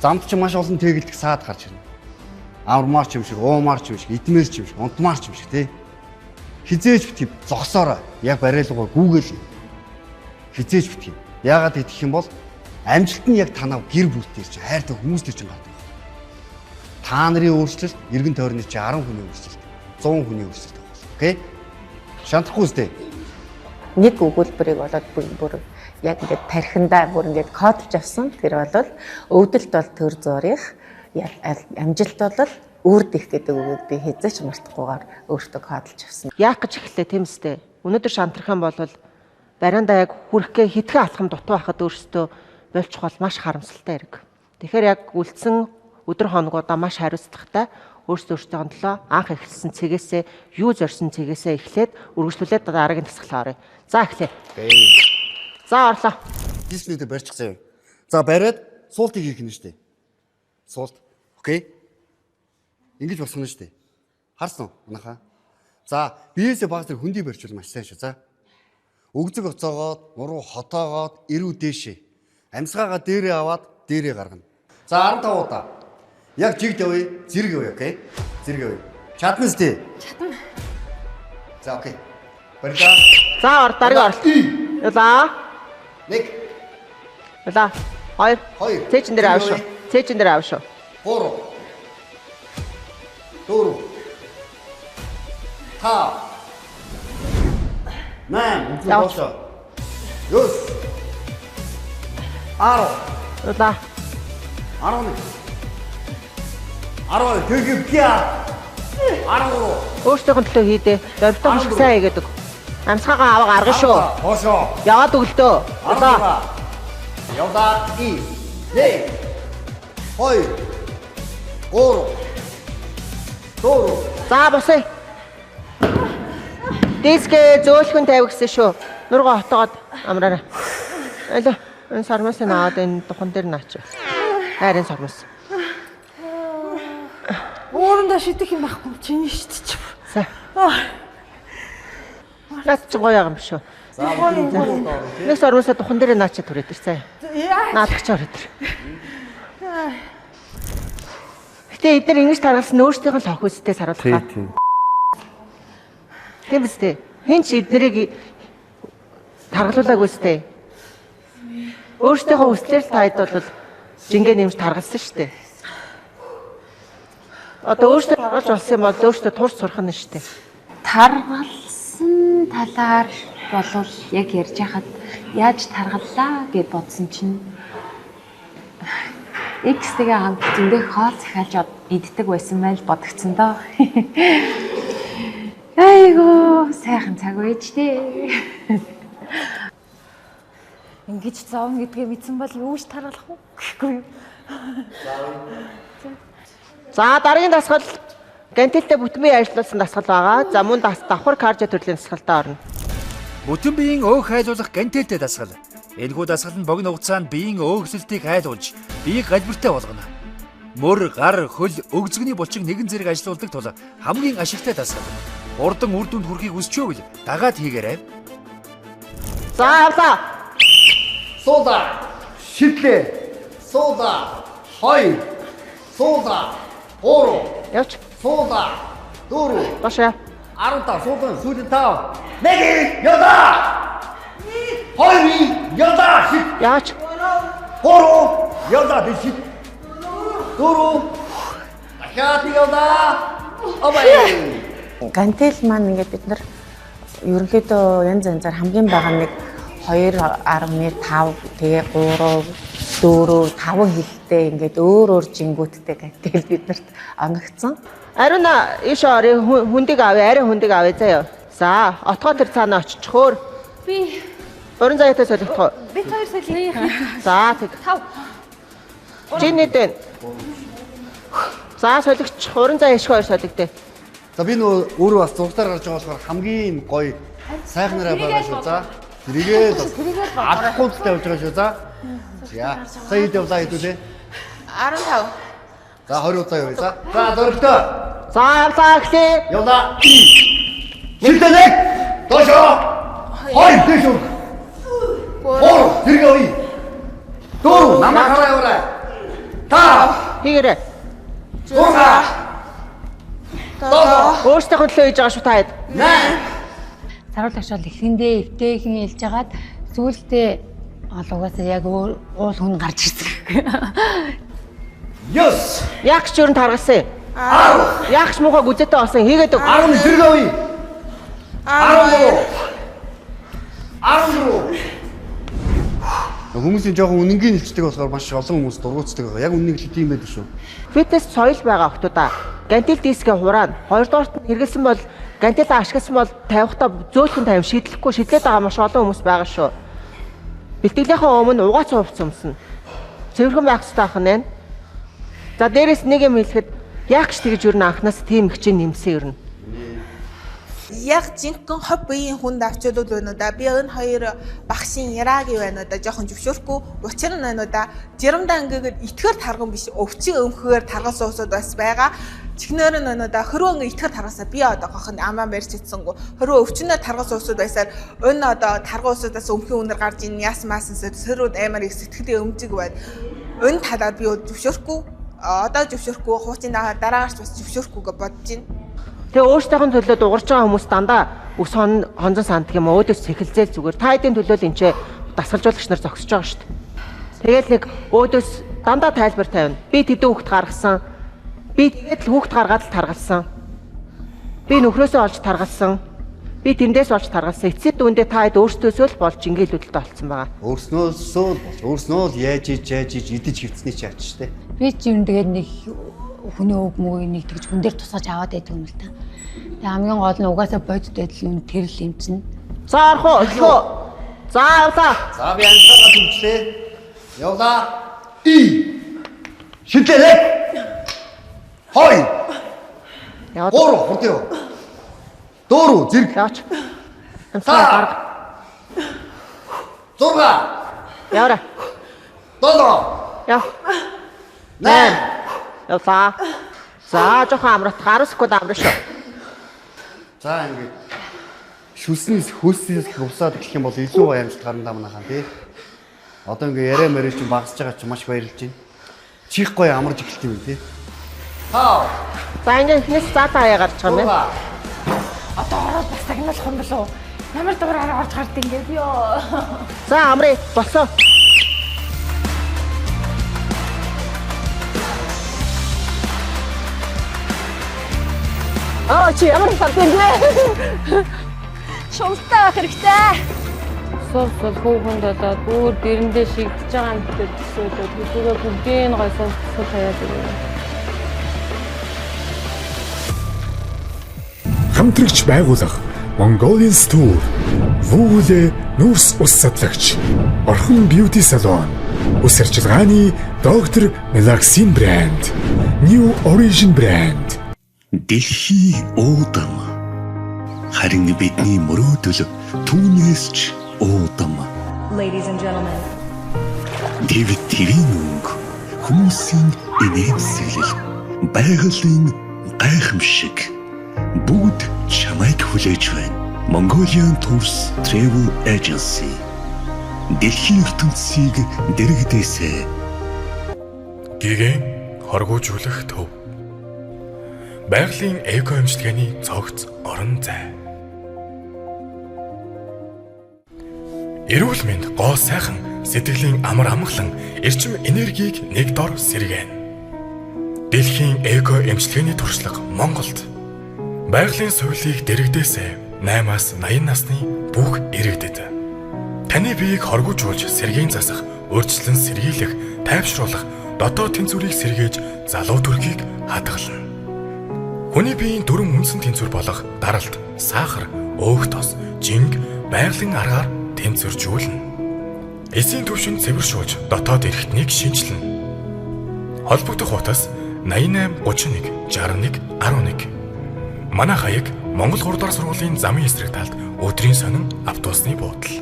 Замд ч маш олон тэгэлдэх саад гарч ирнэ. Амармаар ч юм шиг, уумаар ч юм шиг, идмээр ч юм шиг, унтмаар ч юм шиг тий. Хизээч битгий зогсоорой. Яг барайлгаа гүүгээл. Хизээч битгий. Яагаад гэх юм бол амжилт нь яг танаа гэр бүлтэй чинь хайртай хүмүүстэй чинь гардаг. Та нарын өөрчлөлт эргэн тойрны чинь 10 хүний өөрчлөлт, 100 хүний өөрчлөлт байна. Окей? Шантрахгүй үстэй. Нэг өгүүлбэрийг болоод бүр яг ингээд тархиндаа бүр ингээд кодж авсан. Тэр бол өвдөлт бол төр зурих, амжилт бол үрдэх гэдэг үгийг би хязгаарч мартахгүйгээр өөртөө кодж авсан. Яах гэж эхлэв тийм үстэй. Өнөөдөр шантрах юм бол бариандаа яг хүрхгээ хитгэн алхам дутуу байхад өөртөө болчих бол маш харамсалтай хэрэг. Тэгэхээр яг үлдсэн өдөр хоногудаа маш хариуцлагатай өөрсдөө төлөө анх эхэлсэн цэгээсээ юу зорьсон цэгээсээ эхлээд үргэлжлүүлээд дараагийн тасгалаа оръё. За эхлэе. За орлоо. Дисплейдээ барьчихсан юм. За бариад суултыг хийх нь штэ. Суулт. Окей. Ингэж болсон нь штэ. Харсан уу? Манайхаа. За биеэсээ багс төр хөндөй барьчвал маш сайн шүү. За. Өгзөг оцоогоод, муруу хотоогоод, ирүү дээшээ. Амьсгаагаа дээрээ аваад дээрээ гаргана. За 15 удаа. Яг жигд явъя, зэрэг явъя, окей? Зэрэг явъя. Чадна үстэй? Чадна. За окей. Барилаа. За дарга орлоо. Ялаа. 1. Ялаа. 2. Цээчин дээр аав шүү. Цээчин дээр аав шүү. 3. 4. 5. 9. Яваа. 9. 10. Ялаа. 11. 12 тэгвгийа 13 өөртөөхөн төлөө хийдэ. Довтой шиг сайн хийгээд өг. Амсгаагаа аваа гаргана шүү. Хоошоо. Яваад өглөө. Яваа. Яваа. 1 2 3 4 За босъё. Дисгээ зөөлхөн тавь гэсэн шүү. Нурга хотоогоод амраарай. Аль энэ сармаас наад энэ духан дээр наач. Хайрын сармаас. Уурандаа шидэх юм байхгүй чинь шүү дээ. За. Наач ч гоё юм шүү. Нэг сармаасаа духан дээр наачаа түрээд ирсэн. Наадах ч ороод ир. Гэтэ эдгээр ингэж таргалсан өөрсдийнх нь лох үстэй саруулах. Тийм. Тийм үстэй. Хэн ч эднэрийг таргалуулаагүй үстэй. Өөрсдийнхөө үслээр таад бол жингээ нэмж таргалсан шүү дээ. Одоо өөртөө таргалж болсон юм бол өөртөө турш сурах нь шүү дээ. Таргалсан талаар болвол яг ярьж хахад яаж таргаллаа гэд бодсон чинь X-тэйгээ хамт зөндөө хоол захиалж иддэг байсан байж бодогцсон доо. Айгуу сайхан цаг байж тээ. Ингэж зовно гэдгээ мэдсэн бол юу ч таргалах уу гэхгүй юу. За дараагийн дасгал гантэлтэй бүтмийн ажиллуулсан дасгал байгаа. За мөн давхар каржа төрлийн дасгалтаа орно. Бүтэн биеийн өөх хайлуулах гантэлтэй дасгал. Энэхүү дасгал нь богино хугацаанд биеийн өөхсөлтийг хайлуулж, биеийг галбиртай болгоно. Мөр, гар, хөл, өгзөгний булчиг нэгэн зэрэг ажиллаулдаг тул хамгийн ашигтай дасгал. Урдан үр дүнд хүрэхийг хүсчөөвэл дагаад хийгээрэй. За авлаа. Суула. Шидлээ. Суула. Хоёр. Суула. Гурав. Явч. Суула. Дөрөв. Башаа. 15 суула. Сүүлийн 5. Нэг яваа. Хоёр яваа. Яач. Гурав яваа дэшид. Дөрөв. Дахиад яваа. Обай. Гантел маань ингээд бид нар ерөнхийдөө янз янзаар хамгийн бага нэг 2.5 тэгээ 3 4 5 хилтэй ингээд өөр жингүүттэй гантел биднэрт онгогдсон. Ариун иш орё хүндийг авъя, арай хүндийг авъя заяа. За, отгоо тэр цаана очичхөөр. Би Орон заяатай солигдох. бид хоёр солих. За, тэг. 5. Чиний дэн. За, солигч уран заяа иш хоёр солигдээ. За би нөгөө өөрөө бас зургатаар гарч байгаа болохоор хамгийн гоё сайхнараа байгаа шүү. За тэрийгээ алхуудтай явж байгаа шүү. За. За хэд явлаа хэдүүлээ? 15. За 20 удаа явъя. За. За зөрөгтэй. За явлаа гэхээ. Явлаа. Шилдэнэг. Доошоо. Хоёр дэшөө. Гур зэрэг авъя. Дөрөв намаа хараа яваа. Та хийгээрэй. Зурга. Өөртөө төлөө хийж байгаа шүү та хэд. Саруулагч бол ихэндээ эвтэйхэн хэлж хагаад сүүлдээ олуугаасаа яг уул хүн гарч ирсэн. Ёс. Ягч юу н таргалсан. Ягч муухай гүзэтэй болсон хийгээд өг. 10 зэрэг авъя. 13. Хүмүүсийн жоохон үнэнгийн хэлцдэг болохоор маш олон хүмүүс дургуутдаг байгаа. Яг үннийг хэлэх юм байдаг шүү. Фитнес соёл байгаа охтуудаа. Гантел дискийн хураана. Хоёрдугаарт нь хэрэгэлсэн бол гантел ашигласан бол тавихтаа зөөлхөн тавим шидлэхгүй шидлээд байгаа маш олон хүмүүс байгаа шүү. Бэлтгэлийнхаа өмнө угаац хувцсан юмсан. Цэвэрхэн байх хэрэгтэй ах нь. За дээрээс нэг юм хэлэхэд ягч тэгж юу н анхнаас тийм хичээн нэмсэн юм. Яг жинхэнэ хоб биеийн хүнд авчулууд байна уу да. Би энэ хоёр багшийн ярагийн байна уу да. Жохон зөвшөөрөхгүй. Учир нь байна уу да. Жирамдаа ингээд итгэр тарган биш өвчин өмхөөр таргалсан усуд бас байгаа. Чихнээр нь байна уу да. Хөрөө ингээд итгэр таргасаа би одоо гохын амаа барьж ицсэнгүү. Хөрөө өвчнөө таргалсан усуд байсаар өн одоо тарган усудаас өмхийн үнэр гарч ийн яс маасансаа сөрүүд аймаар их сэтгэлийн өмжиг байна. Өн талаад би зөвшөөрөхгүй. Одоо зөвшөөрөхгүй. Хуучин дараагаарч бас зөвшөөрөхгүй гэж бодож байна. Тэгээ өөрсдийнх нь төлөө дуурж байгаа хүмүүс дандаа өс хонзон санддаг юм өөдөөс сэхэлзээл зүгээр. Та хэдийн төлөө л энэ дасгалжуулагч нар зогсож байгаа шүү дээ. Тэгэл нэг өөдөөс дандаа тайлбар тавина. Би тэдэн хүүхд гаргасан. Би тэгээд л хүүхд гаргаад л таргалсан. Би нөхрөөсөө олж таргалсан. Би тэндээс олж таргалсан. Эцсид дүндээ та хэд өөрсдөөсөө л болж ингээдүүлэлттэй болцсон байгаа. Өөрснөө л яаж идэж хөвцний чи ач штэ. Би ч юм тэгээд нэг хүний өг мөгийг нэг тэгж хүн дээр тусгаж аваад байдаг юм л та. Тэгээ хамгийн гол нь угаасаа бодит байдал үн тэрл юм чинь. За орох уу? За явлаа. За би амтгаа түлжлээ. Явлаа. Шидлээ. Хой. Яа. Гур хурдё. Дөрөв зэрэг. Яач. Амсаа гарга. Зурга. Яваа. Долоо. Яв. Нэ. Яваа. За жоохон амралт 10 секунд амраа шүү. За ингээд шүлснээс хөөсөөс усаад эхлэх юм бол илүү гоё амжилт гарна даа манайхаа тий. Одоо ингээд яриа мэрэж чинь багасж байгаа чи маш баярлж байна. Чих гоё амарч эхэлт юм тий. Хаа. За ингээд эхнээс заатаа хаяа гарч байгаа юм байна. Одоо ороод бас тагнуулах юм болов уу? Ямар дуураар орж гард ингээд ёо. За амраа болсоо. Чи ямар хатсан бэ? шуналттай байх хэрэгтэй. Сул хүүхэнд болоод бүр дэрэндээ шигдэж байгаа юм гэдэг төсөөлөд хэдүүгээ бүгдийг гой сул хаяад өгөө. Хамтрагч байгуулах Mongolian Store, Вүүлэ нүүрс ус садлагч, Орхон Beauty Salon, ус арчилгааны Dr. Relaxin брэнд, New Origin брэнд. Дэлхий уудам. Харин бидний мөрөөдөл түүнээс ч уудам. Ladies and gentlemen. Дэвид ТV-ийн өнгө, хүмүүсийн инээмсэглэл, байгалийн гайхамшиг бүгд чамайг хүлээж байна. Mongolian Tours Travel Agency. Дэлхийн ертөнцийг дэрэгдээсэй. Гэгэн хоргоожуулах төв. Байгалийн эко эмчилгээний цогц орон зай. Эрүүл мэнд гоо сайхан сэтгэлийн амар амгалан эрчим энергийг нэг дор сэргээн. Дэлхийн эко эмчилгээний туршлага Монголд. Байгалийн соёлыг дэрэгдээсэй 8-аас 80 насны бүх иргэдэд. Таны биеийг хоргоожуулж сэргийн засах, өөрчлөн сэргийлэх, тайвшруулах, дотоод тэнцвэрийг сэргээж залуу төрхийг хадгална. Хүний биеийн дөрвөн үндсэн тэнцвэр болох даралт, сахар, өөх тос, жинг байгалийн аргаар тэнцвэржүүлнэ. Эсийн түвшинд цэвэршүүлж дотоод эрхтнийг шинжилнэ. Холбогдох утас 88 31 61 11. Манай хаяг Монгол 3 дахь сургуулийн замын эсрэг талд өдрийн сонин автобусны буудал.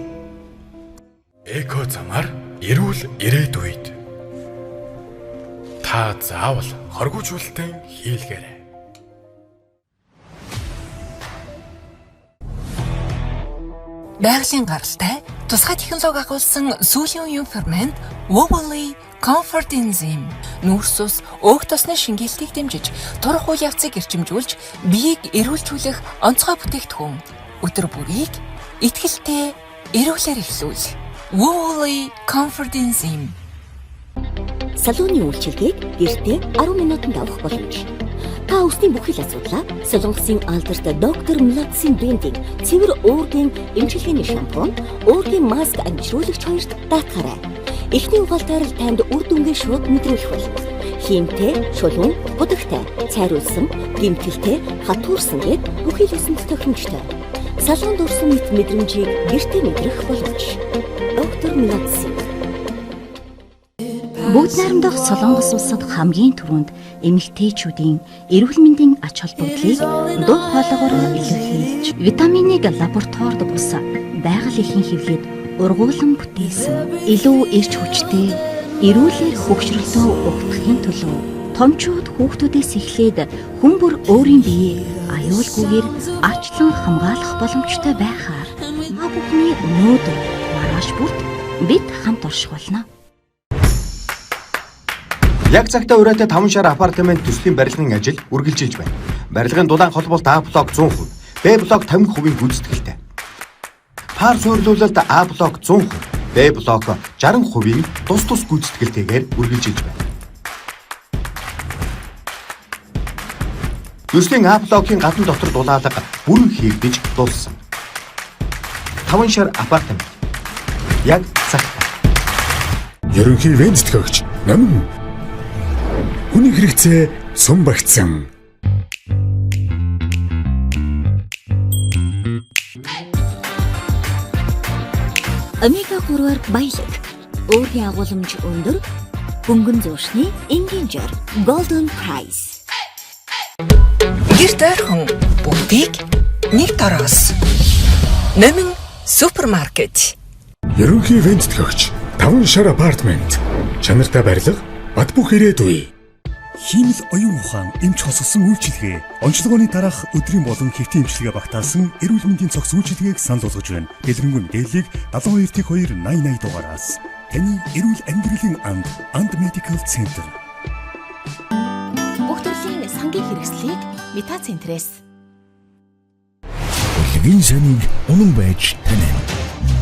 Эко замаар эрүүл ирээдүйд. Та заавал хоргоожуулалтын хийлгээрэй. Байгалийн гаралтай тусгай технологи агуулсан сүүлийн үеийн фермент Wobbly Comfort Enzyme нүүрс ус өөх тосны шингээлтийг дэмжиж турах үе явцыг эрчимжүүлж биеийг эрүүлжүүлэх онцгой бүтээгдэхүүн. Өдөр бүрийг итгэлтэй эрүүлэр эхлүүл. Wobbly Comfort Enzyme. Салууны үйлчилгээг гэртээ 10 минутанд авах боломж. Та усны бүхэл асуудлаа Солонгосын алдарт Dr. Relaxin брэндийн цэвэр уургийн эмчилгээний шампунь, уургийн маск амжилуулагч хоёрт даатгаарай. Эхний угаалтаар л танд үр дүнгээ шууд мэдрүүлэх болно. Хиймтэй, шулуун, будагтай, цайруулсан, гэмтэлтэй, хатуурсан гэд бүхэл усанд тохиромжтой. Салуунд урсан мэт мэдрэмжийг гэртээ мэдрэх боломж. Dr. Relaxin. Бүгд найрамдах Солонгос улсад хамгийн түрүүнд эмэгтэйчүүдийн эрүүл мэндийн ач холбогдлыг дуу хоолойгоор илэрхийлж, витаминыг лабораторид бус байгаль эхийн хэвлэлд ургуулсан бүтээсэн илүү эрч хүчтэй эрүүлэр хөгжрөлтөө угтахын төлөө томчууд хүүхдүүдээс эхлээд хүн бүр өөрийн биеийг аюулгүйгээр арчлан хамгаалах боломжтой байхаар та бүхний өнөөдөр маргааш бүрт бид хамт орших болно. Яг цагтаа ураатай 5 шар апартамент төслийн барилгын ажил үргэлжилж байна. Барилгын дулаан холболт А блок 100%, Б блок 50% гүйцэтгэлтэй. Пар суйрлуулалт А блок 100%, Б блок 60% тус гүйцэтгэлтэйгээр үргэлжилж байна. Төслийн А блокийн гадна дотор дулаалга бүрэн хийгдэж дууссан. 5 шар апартамент. Яг цагтаа. Ерөнхий ивент төгч намын хүний хэрэгцээ сум багтсан. Омега 3-аар баялаг. Өөрийн агуулмж өндөр, хөнгөн зуушны инженер Golden Prize. Гэрт ойрхон бүгдийг нэг дороос. Нэмэн супермаркет. Ерөнхий ивент төгч 5 шар апартмент. Чанартай барилга, бат бөх ирээдүй. Хиймэл оюун ухаан эмч хосгосон үйлчилгээ. Онцлогооны дараах өдрийн болон хэвтийн эмчилгээ багтаасан эрүүл мэндийн цогц үйлчилгээг санал болгож байна. Дэлгэрэнгүй мэдээллийг 72-28080 дугаараас. Таны эрүүл амьдралын анд Medical Center. Бүх төрлийн сангийн хэрэгслийг Vita Center-ээс. Улгийн саныг унан байж танин.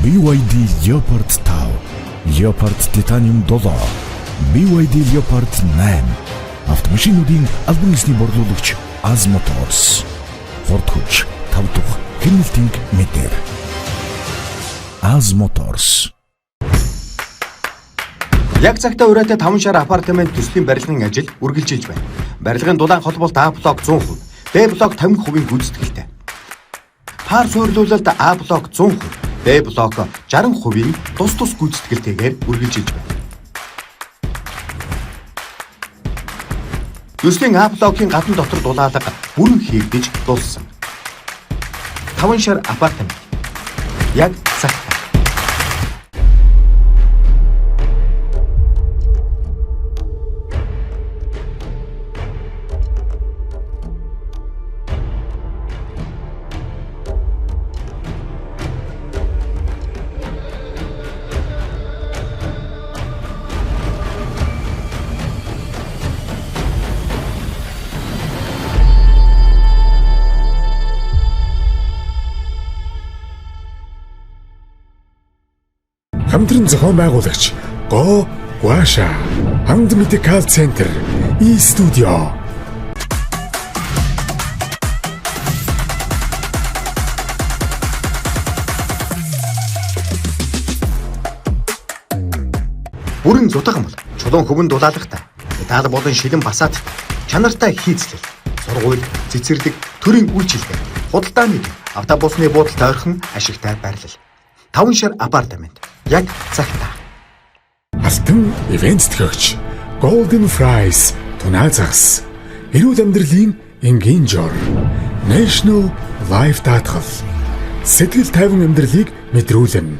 BYD Leopard 5, Leopard Titanium 7, BYD Leopard 8. Автомашинуудын албан ёсны борлуулагч Az Motors. Ford хүч, 5 дахь Хэмнэлтийн мэдээр. Az Motors. Яг цагтаа ураатай 5 шар апартамент төслийн барилгын ажил үргэлжилж байна. Барилгын дулаан холболт А блок 100%, Б блок 50% гүйцэтгэлтэй. Пар суйрлуулалт А блок 100%, Б блок 60% тус гүйцэтгэлтэйгээр үргэлжилж байна. Төслийн А блокийн гадна дотор дулаалга бүрэн хийгдэж дууссан. 5 шар апартамент. Яг цагтаа. Хамтран зохион байгуулагч Го Гуаша, Ханд Медикал Центр, И студио. Бүрэн зутаган бол чулуун хөвөн дулаалгатай. Медаль болон шилэн басаад чанартай хийцлэл, сургууль, цэцэрлэг, төрийн үйлчилгээ, худалдааны, автобусны буудалд ойрхон ашигтай байрлал. 5 шар апартамент. Яг цагтаа. Алтан ивент төгч Golden Fries Тунаа загас. Эрүүл амьдралын энгийн жор. National Life даатгал. Сэтгэл тайван амьдралыг мэдрүүлэн.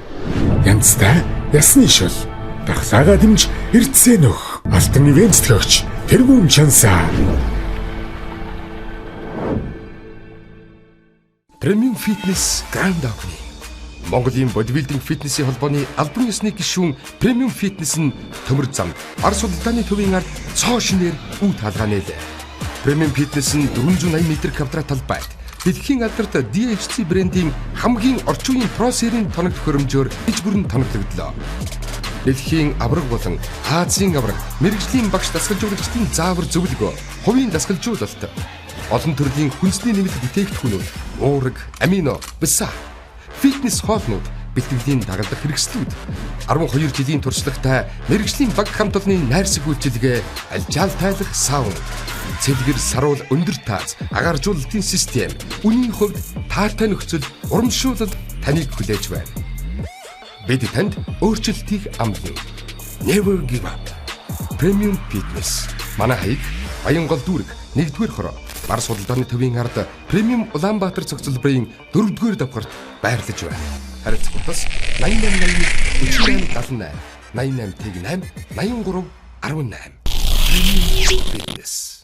Янзтай ясны шил. Дархлаагаа дэмж эрдсээ нөх. Алтан ивент төгч тэргүүн чансаа. Premium Fitness Grand Opening. Монголын бодибилдинг фитнесийн холбооны албан ёсны гишүүн Premium Fitness нь төмөр зам ар судалдааны төвийн ард цоо шинээр үе таалгааны л. Premium Fitness нь 480 м квадрат талбайд дэлхийн алдарт DHC брендийн хамгийн орчин үеийн Pro Series тоног төхөөрөмжөөр иж бүрэн тоноглогдлоо. Дэлхийн авраг болон Азийн авраг мэрэгжлийн багш дасгалжуулагчдын заавар зөвлөгөө, хувийн дасгалжуулалт, олон төрлийн хүнсний нэмэлт бүтээгдэхүүнүүд, уураг, амино, виса, фитнес хоолнууд, бэлтгэлийн дагалдах хэрэгслүүд, 12 жилийн туршлагатай мэрэгжлийн баг хамт олонны найрсаг үйлчилгээ, алжаал тайлах сауна, цэлгэр саруул өндөр таац, агааржуулалтын систем, үнийн хувьд таартай нөхцөл, урамшуулал таныг хүлээж байна. Бид танд өөрчлөлтийг амлана. Never give up. Premium Fitness. Манай хаяг Баянгол дүүрэг 1-р хороо. Бар судалдааны төвийн ард Premium Улаанбаатар цогцлбарын 4-р давхарт байрлаж байна. Харилцах утас 8881 88 88 83 18. Fitness.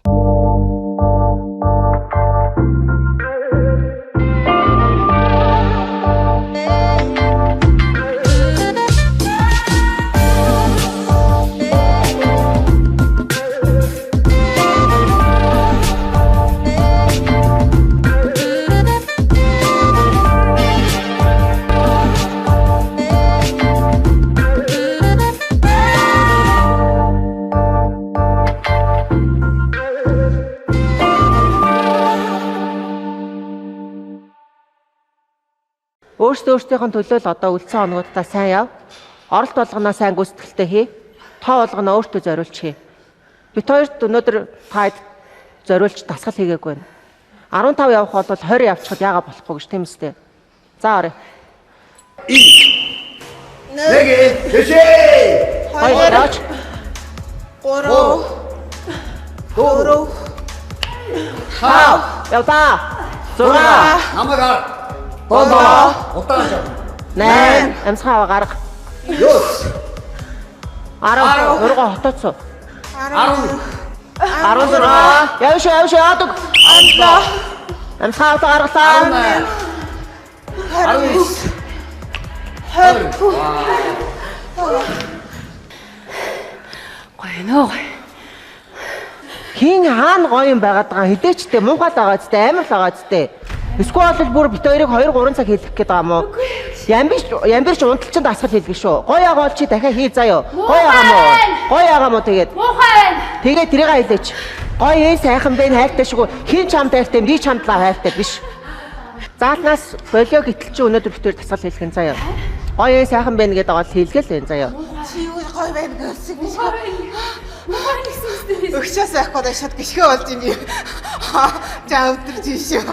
Өөрсдийнхөө төлөө л одоо үлдсэн хоногудаа сайн яв. Оролт болгоноо сайн гүйцэтгэлтэй хий. Тоо болгоноо өөртөө зориулж хий. Бид хоёрт өнөөдөр таад зориулж дасгал хийгээгүй байна. 15 явах бол 20 явчихад яага болохгүй гэж тийм үстэй. За орё. 1 тэшээ. 2 яваач. 3 яваа. 6 намайг Бомба. 8 амсгаа гарга. 9 10 хотоцоо. 16 явш яадаг. Амсгаа гаргалаа. 20 гоё. Хин хаана гоё юм байгаад байгаа хідээчтэй муухай байгаа зүтэй амар л байгаа зүтэй. Эсвэл бол бүр бит хоёрыг 2-3 цаг хийх гээд байгаа мó. Ямбирч унталчин дасгал хийлгэн шүү. Гоё ягаа бол чи дахиад хий заяо. Гоё ягаа мó. Гоё ягаа мó тэгээд. Муухай байна. Тэгээд тэрийг хэлээч. Гоё ээ сайхан бэ хайртай шүү. Хин чамд хайртай, би чамд хайртай биш. Заалнаас болио гэтэл чи өнөөдөр битээр тасгал хийх нь заяа. Гоё сайхан байна гэдэг байгаа л хийлгээл энэ заяа. Чи юу гоё байна гэсэн юм шиг. Өгчөөс байхгүй даа шат гიშгэ болж юм. За өвдөрч ийшээ.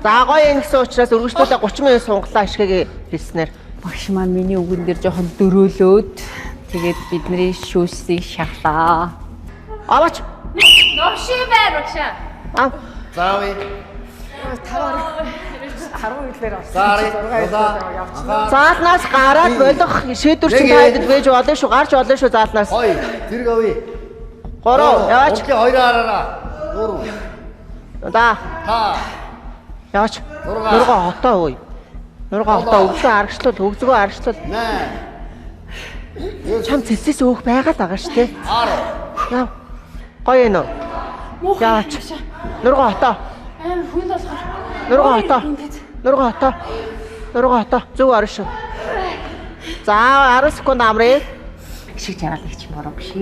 За гоё юм гэсэн учраас өргөжлөлөө 30 минут сунгалаа ашигийг хэлснээр. Багш маань миний үгэн дээр жоохон дөрөөлөөд тэгээд бидний шүүсийг шахлаа. Аваач. Новши байр багшаа. Аа. Заавь. Таваар. 10 хэлээр авсан. Заалнаас гараад болох шийдвэр чинь таадаг байж болно шүү. Гарч болно шүү заалнаас. 2 зэрэг авъя. 3 яваач. Окей 2 хараараа. 4. Да. 5. Яваач. 6 хотоо ууй. 6 хотоо өглөө аргачлал, өгзгөө аргачлал. 8. Чам цэлцээс өөх байгаа л байгаа шүү дээ. 10. Яа. Гоё ээ нөө. Яваач. 6 хотоо. Хүн болохоор. 6 хотоо. 6 хотоо. 6 хотоо. Зөв орно шүү. За 10 секунд амрыг. Шиг жаргал их юм бороо биш.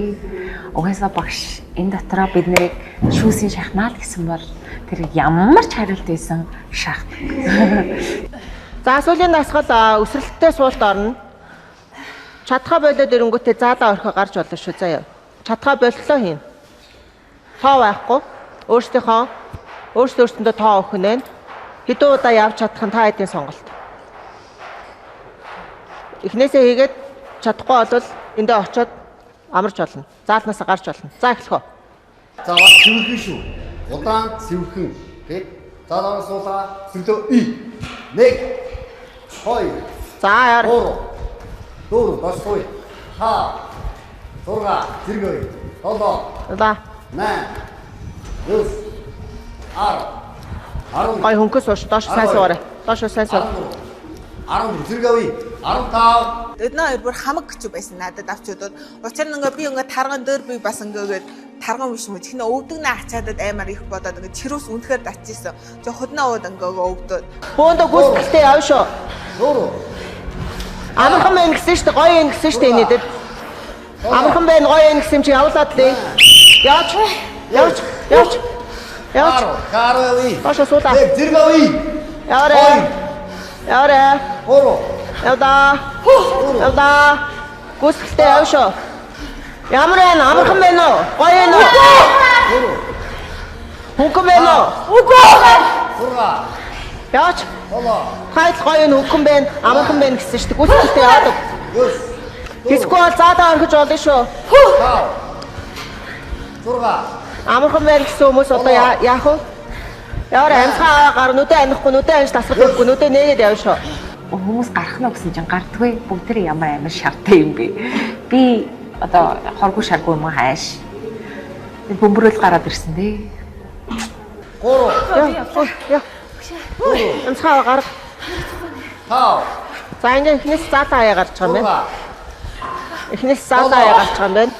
Угаасаа багш энэ дотроо биднийг шүүсийн шахнаа л гэсэн бол тэр ямар ч хариулт байсан шахах. За сүүлийн дасгал өсрэлттэй суулт орно. Чадхаа болоод ирэнгүүтээ заалаа орхио гарч болно шүү заяа. Чадхаа боллоо хийн. Тоо байхгүй. Өөрсдөө тоо өгөх нь. Хэдэн удаа явж чадах нь та хэдийн сонголт. Эхнээсээ хийгээд чадахгүй бол эндээ очиод амарч болно. Заалнаас гарч болно. За эхлэх үү. За бас цэвэрхэн шүү. Удаан цэвэрхэн. Окей. Заалаа суулаа. Сэрдөө и. 1 2. За яар. 4 бас хой. 5 6 зэрэг. 7. За. 8 9 10. Гай хөнгөс ууш доош сайн сууаарай. Доош сайн суур. 14 зэрэг авъя. 15. Эднээ хоёр бүр хамаг гэж байсан надад авчудад. Учир нь би тарган дөр би бас ингээд тарган биш юм. Технэ өвдөгнө ачаадад аймаар их бодоод ингээд чирүүс үнэхээр дачижсэн. Жо худнаа ууд ингээд өвдөд. Бөөндө гүйцэтгэлтэй яв шүү. Зөөрөө. Амархан байна гэсэн шүү дээ. Гоё юм гэсэн шүү дээ энэдэд. Амархан байна гоё юм гэсэн чи явуулаад дээ. Яваач. Карави. Баша суулаа. Зэрэг авъя. Яваарай. 3. Явдаа. Гүйцэтгэлтэй яв шүү. Ямар байна? Амархан байна уу? Гоё байна уу? Хөнгөн байна уу? 6. Яваач. 7. Хайд гоё нь хөнгөн байна. Амархан байна гэсэн шүү дээ. Гүйцэтгэлтэй яваад. Хэсгүүл заадаа орхиж болно шүү. 6. Амархан байна гэсэн хүмүүс одоо яах вэ? Яар амьсгаа гар нүдэ анихгүй нүдэ анш тасгал өгөхгүй нүдэ нээгээд явна шүү. Хүмүүс гарах нь гэсэн чинь гардгүй бүгд тэр ямар амар шартай юм бэ? Би одоо хоргүй шаргүй юм хааш. Бөмбөрөл гараад ирсэн дээ. 3. Амьсгаа гар. 5. За ингээ эхнээс заалаа аяа гарч байгаа юм байна. Эхнээс заалаа аяа гарч байгаа юм байна.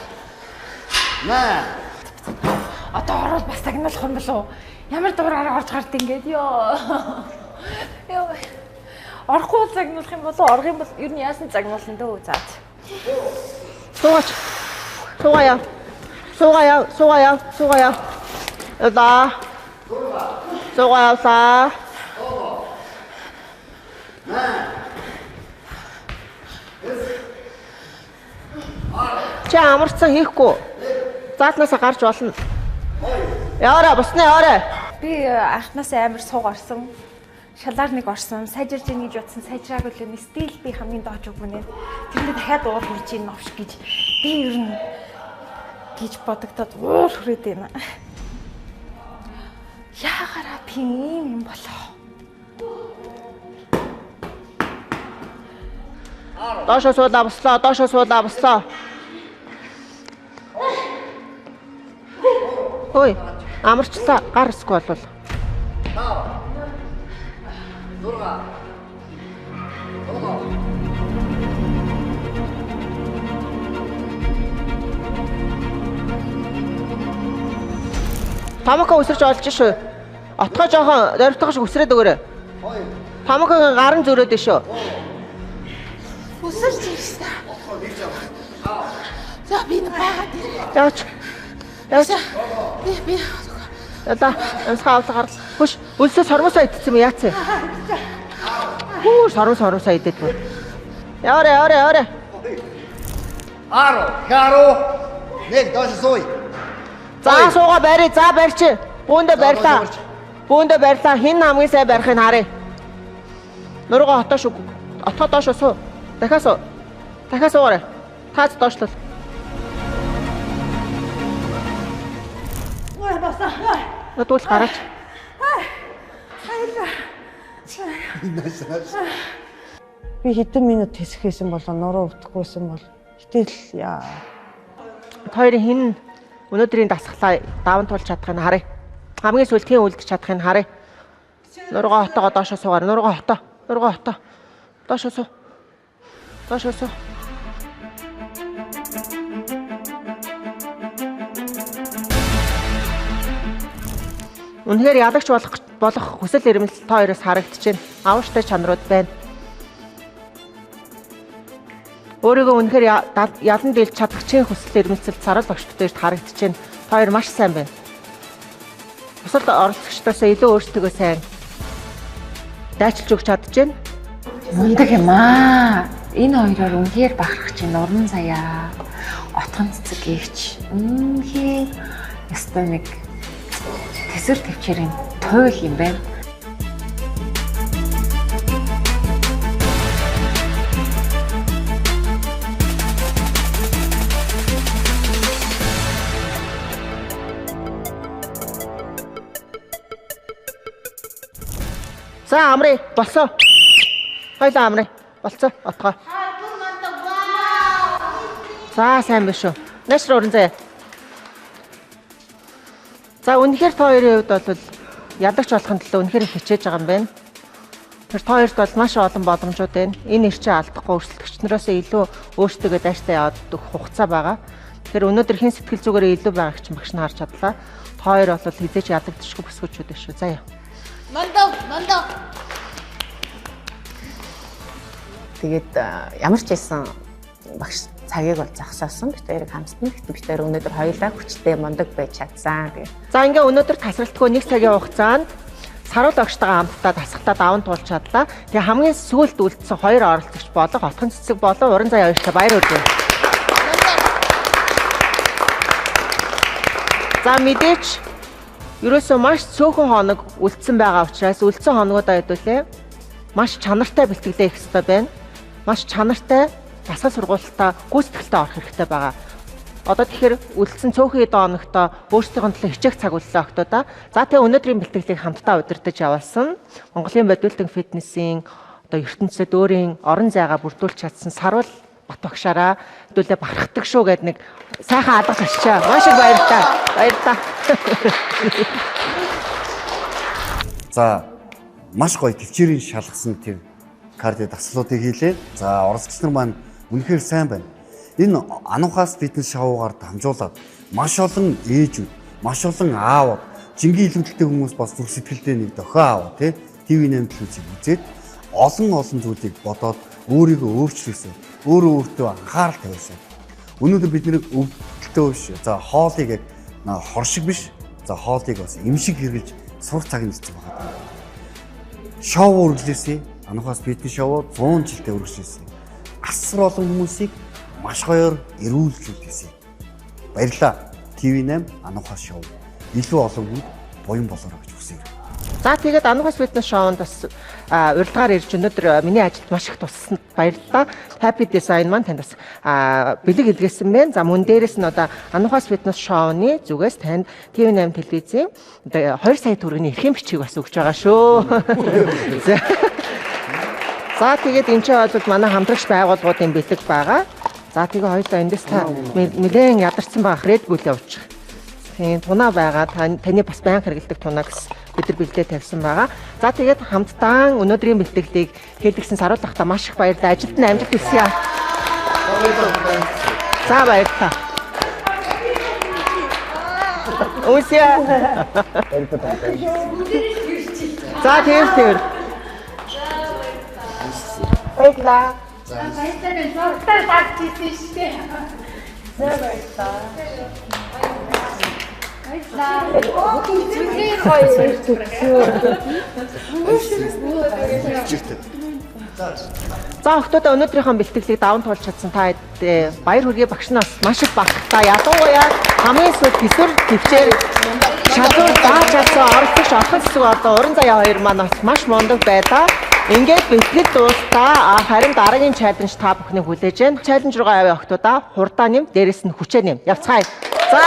8. Одоо ороод бас тагнуулах юм болов уу? Ямар дуураараа орж гард ингээд ёо. Орохгүй загнуулах юм болов уу? Орох юм бол ер нь яасан загнуулах юм дөө заад. Суугач. Суугаа яв. Да. Суугаа явлаа. Чи амарцсан хийхгүй. Заалнаасаа гарч болно. Яваарай, бусны яваарай. Би анхнаас амар сууг орсон. Шалаар нэг орсон. Сайжирж ийн гэж бодсон. Сайжраагүй л стил би хамгийн дооч өгмөн нэ. Тэндээ дахиад уур хүрж ийн новш гэж би ер нь гэж бодогдоод уур хүрээд байна. Яагараа би юм болоо. Доошоо суулаа бослоо. Ой, амарчлаа гар эсгүй болвол. 6. Тамака өсөрч олж шүү. Отгоо жоохон дөрвтгоо шиг өсрээд өгөөрэй. Тамакагийн гарын зөрөөд шүү. Өсөрч ирсэн. За би нэг байгаад ирээ. Яваач. Би Яла, амсгаа авлаа гар. Хөш, үлсээ сормосоо идсэн юм яац. Хүү, сормосоо идээд бүр. Яваарэ. Харо. Нэг доош сууя. За сууга барь. За барьч. Бүүндээ барьлаа. Хин хамгийн сайн барихыг харъя. Нуруугаа хотоо шүү. Отоо доош суу. Дахиад суугаарай. Таац доошлол. Ой баса. Надуул гараач. Би хэдэн минут хэсгэсэн болоо нуруу өвдөхгүйсэн бол итэл яа. Хоёрын хин өнөөдрийн дасгалаа даван туулж чадахыг харъя. Хамгийн сүүлд хэн үлдэж чадахыг харъя. Нуруугаа хотоогоо доошоо суугаар. Нуруугаа хотоо. Доошоо суу. Үнэхээр ялагч болох хүсэл эрмэлзэл та хоёроос харагдчихэв. Авууштай чанарууд байна. Өөрийгөө үнэхээр ялан дийлж чадах чинь хүсэл эрмэлзэл сарал багштайд харагдчихэв. Та хоёр маш сайн байна. Бусад оролцогчдоос илүү өөрсдөө сайн дайчилж өгч чадчихэв. Мундаг юм аа. Энэ хоёроор үнэхээр бахарх чинь уран заяа. Отгон цэцэг гээч. Үнэхээр ястай нэг тэсэр төвчээрийн туйл юм байна. За амрыг болсон. Хоёлаа амрыг болцоо отгоо. За сайн биш үү. Нэшр уран заяа. За үнэхээр та хоёрын хувьд бол ялагч болохын төлөө үнэхээр хичээж байгаа юм байна. Тэр та хоёрт бол маш олон боломжууд байна. Энэ ирчээ алдахгүй өрсөлдөгчнөөс илүү өөрсдөө дайштай яваад өгөх хугацаа байгаа. Тэгэхээр өнөөдөр хэн сэтгэл зүгээрээ илүү байгааг чинь багш нь харж чадлаа. Та хоёр бол хизээч ядагдчихгүй бүсгүүчүүд биш үү. Заяа. Мондоо. Тэгээд ямар ч байсан багш цагийг бол зогсоосон. Бид хоёрыг хамсна. Гэхдээ бид хоёр өнөөдөр хоёулаа хүчтэй мундаг байж чадсан. Тэгээд за ингээ өнөөдөр тасралтгүй 1 цагийн хугацаанд саруул багштайгаа хамтдаа тасгалтаа даван туулж чадлаа. Тэгээ хамгийн сүүлд үлдсэн 2 оролцогч болон Отгон цэцэг болон Уран заяа хоёртаа баяр хүргэе. За мэдээч ерөөсөө маш цөөхөн хоног үлдсэн байгаа учраас үлдсэн хоногудаа хэдүүлээ маш чанартай бэлтгэдэг их хэвээр байна. Маш чанартай дасгал сургуультаа гүйцэтгэлтэй орох хэрэгтэй байгаа. Одоо тэгэхээр үлдсэн цөөхөн хэдэн хоногтоо өөрсдийн төлөө хичээх цаг үллээ октоодаа. За тэгээ өнөөдрийн бэлтгэлийг хамтдаа удирдах явуулсан Монголын бодибилдинг фитнесийн одоо ертөнцид өөрийн орон зайгаа бүрдүүлж чадсан Сарвал Бат багшаараа хэдүүлээ бахархдаг шүү гэдэг нэг сайхан алга ташчаа. Маш их баярлалаа. За маш гоё төвчээрийн шалгасан тэр кардио дасгалуудыг хийлээ. За оролцогч нар маань үнэхээр сайн байна. Энэ ануухаас фитнес шоугаар дамжуулаад маш олон ээжүүд, маш олон аавууд, жингийн илэмтэлтэй хүмүүс бас зүрх сэтгэлдээ нэг дохио аваа тий ТV8 телевизийг үзээд олон зүйлийг бодоод өөрийгөө өөрчлөөсөн, өөртөө анхаарал тавьсан. Өнөөдөр бид нэр өвдөлтөө биш. За хоолыг яг хор шиг биш. За хоолыг бас эм шиг хэрглэж сурах цаг нь эцэг байгаа. Шоу үргэлжлүүлсэн. Ануухаас фитнес шоу 100 жилдээ үргэлжлүүлсэн. Асар олон хүмүүсийг маш гоёор эрүүлжүүлсэн. Баярлалаа. ТV8 Ануухаас шоу. Илүү олон хүнд буян болоорой гэж хүсье. За тэгээд Ануухаас фитнес шоунд бас урилгаар ирж өнөөдөр миний ажилд маш их тусласан баярлалаа. Happy Design маань танд бас бэлэг илгээсэн байна. За мөн дээрэс нь одоо Ануухаас фитнес шоуны зүгээс танд ТV8 телевизийн 2 сая төгрөгийн эрхэм бичиг бас өгч байгаа шүү. За тэгээд энэ ч бол манай хамтрагч байгууллагуудын бэлэг байгаа. За тэгээ хоёулаа эндээс та нэлээд ядарсан байгаа Red Bull явуучих. Тийм тунаа байгаа. Таны бас байнга хэрэглэдэг тунаа гэсэн бид нар бэлдээ тавьсан байгаа. За тэгээд хамтдаа өнөөдрийн бэлтгэлийг хийлгсэн Саруул ахта маш их баярлалаа. Ажилд нь амжилт хүсье. За баярлалаа. Үсэ. За тэр. Баярлалаа. Баярлалаа. Зургатаар тагчижсэн шүү дээ. За баярлалаа. За охтуудаа өнөөдрийнхөө бэлтгэлийг даван туулж чадсан та баяр хүргэе багшнаас маш их багтаа ядуугаяа хамгийн сүүлд гисүр төвчээр шалгуур зааж авсан оролцогч охин зүг одоо уран заяа хоёр маань маш мундаг байлаа. Ингээд бэлтгэл дуустаа харин дараагийн чаленж та бүхнийг хүлээж байна. Чаленж руугаа явъя охтуудаа. Хурдаа нэм, дээрэс нь хүчээ нэм. Явцгаая. За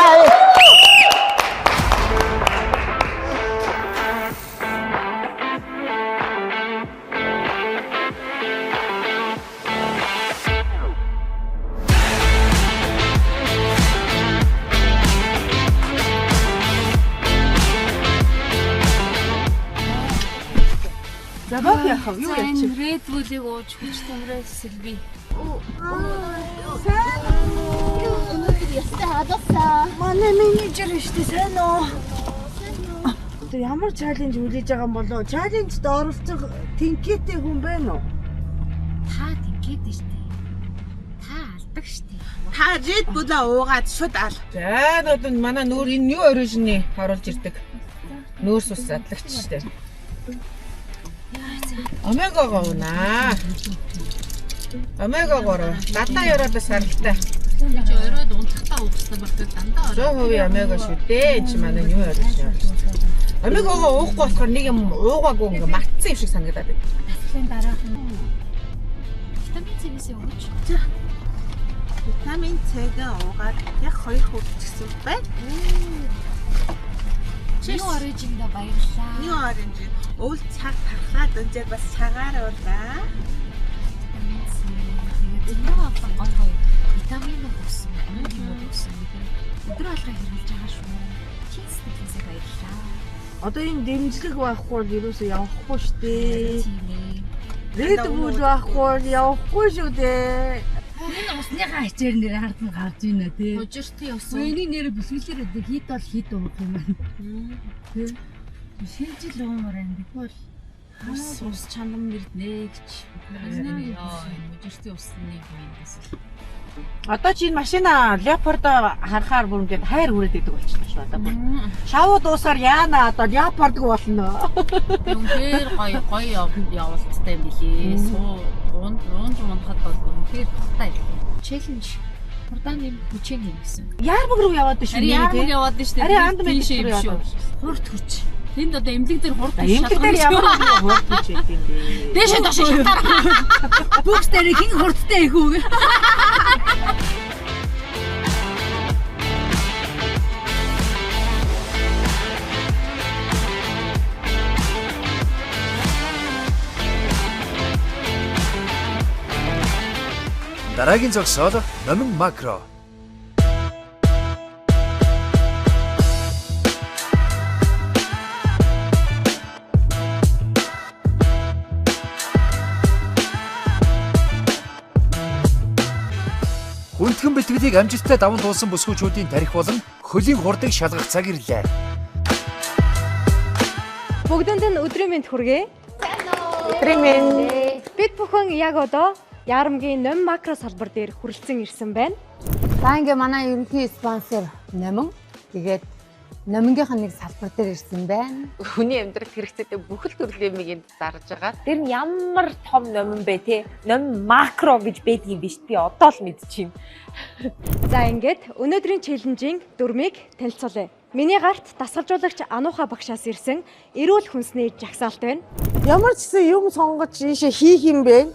Забав яхав юу яач? Red Bull-ыг ууж хүч тамираас сэлби. Өнөөдөр ястай хадасаа. Манай менежер штэ сайн уу? Тэр ямар чаленж хүлээж байгаа юм болоо? Чаленжд оролцох тэнхээтэй хүн байна уу? Та тэнхээд штэ. Та алдаг штэ. Та Red Bull-а уугаад шууд ал. За одоо манай нүүр энэ юу оригинны харуулж ирдэг. Нүүрс ус задлагч штэ. Омега гоонаа. Омега гоо. Датаа яваад саралтай. Гэж оройд унтахтаа уухсан болдог дандаа. 100% омега шүү дээ. Чи манай юу яаж байна? Омегагоо уухгүй болохоор нэг юм уугаагүй ингээ мартсан юм шиг санагдаад байна. Аслын дараахан. Витамин C-ээс ууж. Витамин C-гээ уугаад яг 2 хөвч гэсэн байна. New Origin-да баярлалаа. New Origin. Уул цаг тархаад өнжээ бас цагаар уулаа. Өдөр алга гой витамин өгсөн, амин өгсөн. Өдөр алга хэрэглэж байгаа шүү. Чин сэтгэлээсээ баярлалаа. Одоо энэ дэмжлэг байхгүй бол ерөөсөө явахгүй шүү дээ. Red Bull байхгүй бол явахгүй шүү дээ. Энэ усныхаа хичээр нэр хардсан гарч ийна тий. Ужиртын ус. Энийг нэр бүсгэлээр өгдөг хит бол хит уух юм байна. Тий. Шинжил уумаар энэ бол ус чанам мэрднэ гэж. Ужиртын усны юм гэсэн. Одоо чи энэ машина Leopard харахаар бүр ингээд хайр хүрээд идэг болчихлоо шүү одоо бүр. Шавуу дуусаар яана одоо Leopard г болно. Үнээр гоё явуулттай юм билээ. Уунж мандахад бол үнээр тахтай. Челленж хурдан юм хүчээ нэм гэсэн. Яармаг руу яваад шүү дээ. Яармаг яваад шүү дээ. Ари анд мэдээ шүү. Хурд хүч. Тэнд одоо эмнэлэг дээр хурд хүч. Эмнэлэг дээр ямар хурд хүч гэдэг юм бэ? Дэшээ доош шатаар. Бүкс дээр хин хурдтай их үү? Дараагийн зогсоол номин макро. Хүндхэн бэлтгэлийг амжилттай даван туулсан бүсгүйчүүдийн тарих болон хөлийн хурдыг шалгах цаг ирлээ. Бүгдэнд нь өдрийн мэнд хүргэе. Өдрийн мэнд. Бид бүхэн яг одоо Ярамгийн Номин макро салбар дээр хүрэлцэн ирсэн байна. За ингээ манай ерөнхий спонсор Номин. Тэгээд Номингийнхаа нэг салбар дээр ирсэн байна. Хүний амьдралд хэрэгцээтэй бүх л төрлийн юмыг энд зарж байгаа. Тэр нь ямар том Номин бэ те? Номин макро гэж байдгийг биш би одоо л мэдчихэв. За ингээд өнөөдрийн челленжийн дүрмийг танилцуулъя. Миний гарт дасгалжуулагч Анууха багшаас ирсэн эрүүл хүнсний жагсаалт байна. Ямар ч гэсэн юм сонгож ийшээ хийх юм бэ?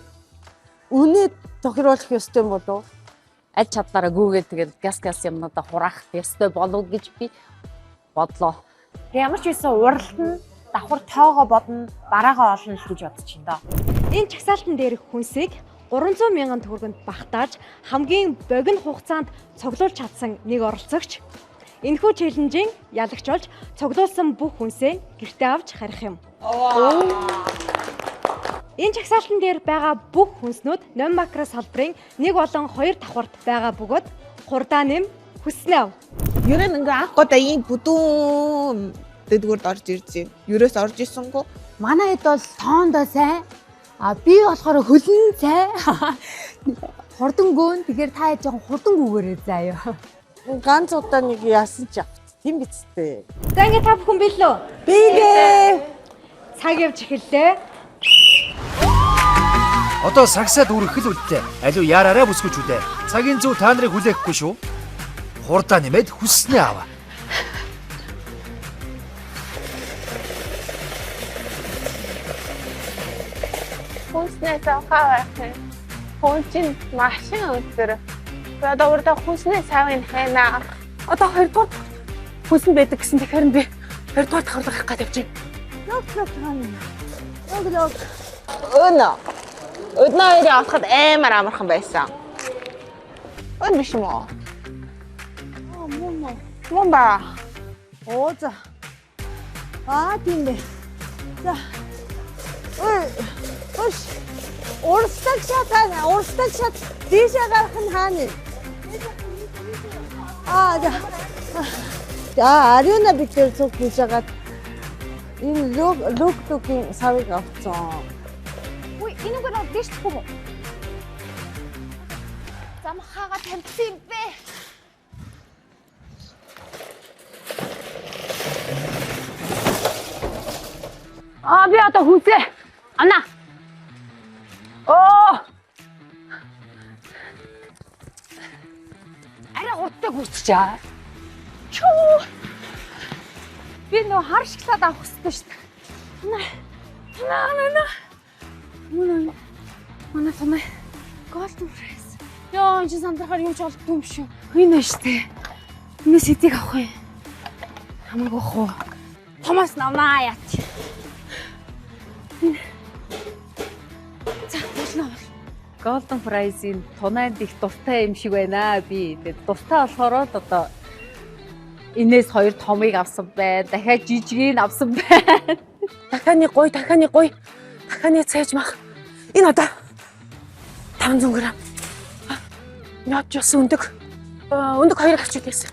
Үнэ тохируулах ёстой юм болов? Аль чадлаараа гүүгээд тэгээд газ юмнуудаа хураах ёстой болов гэж би бодлоо. Тэг ямар ч байсан уралт нь давхар тоогоо бодно, бараагаа олно л гэж бодож байна доо. Энэ чагсаалтан дээрх хүнсийг 300 мянган төгрөгөнд багтааж хамгийн богино хугацаанд цуглуулж чадсан нэг оролцогч. Энэхүү челленжийн ялагч болж цуглуулсан бүх хүнсээ гэртээ авч харих юм. Энэ чагсаалтан дээр байгаа бүх хүнснүүд Номин макро салбарын 1 болон 2 давхарт байгаа бөгөөд хурдаа нэм хүснээ ав. Ер нь ингээ анх удаа ийм бүдүүн дэдгүрд орж ирж байна. Ерөөс орж ирсэнгүү. Манай хэд бол тоондоо сайн. Би болохоор хөлн сайн. Хурдан гөөн. Тэгэхээр та жоохон хурдан гүгээрээ заяа. Ганц удаа нэг яасан ч авт. Тийм биз дээ. За ингэ та бүхэн билүү? Билээ. Цаг явж эхэллээ. Одоо сагсаад үрэх л үлдээ. Алуу яараараа бүсгэж үдээ. Цагийн зөв та нарыг хүлээхгүй шүү. Хурдаа нэмээд хүснээ аваа. Хүснээ завхаа байх. Хүнчин машин өдөр. Одоо урдаа хүснээ савын хайнаа. Одоо 2 дугаар хүсэн байдаг гэсэн тэгэхээр би 2 дугаар давхар гарах гэж явж байна. Лог. Өнөө. Өднөө ирээ авахд амар амархан байсан. Өн биш юм уу? Мөн ба. Оо за. Тийм бэ. За. Ой. Урсдаг шат дийшээ гарах нь хаана? Ариуна битэр цуг хийж агаад энэ луктугийн савыг авцсан. Ой, энэ гоо дэшгүй юм. Замхаага тамцсан юм бэ? Би одоо хүнсээ. Ана. Оо. Арай хурдтай гүйцчихээ. Чөө. Би нөө хар шоколад авах хэрэгтэй шүү дээ. Манай томьёо голден фрайс. Яа, энэ сандрахаар юу ч олдгүй юм шүү. Энэ шүү дээ. Энэ сэдийг авах юм. Хамаагүй хоо. Томоос намаа яат. За, болно. Golden Fries-ийн тунайд их дуртай юм шиг байна би. Тэгээд дуртай болохоор л одоо энээс 2 томыг авсан байна. Дахиад жижигийг авсан байна. Дахианы гой. Дахианы цээж мах. Энэ одоо 500 г. Яач ёс өндөг 2 авчид байсан.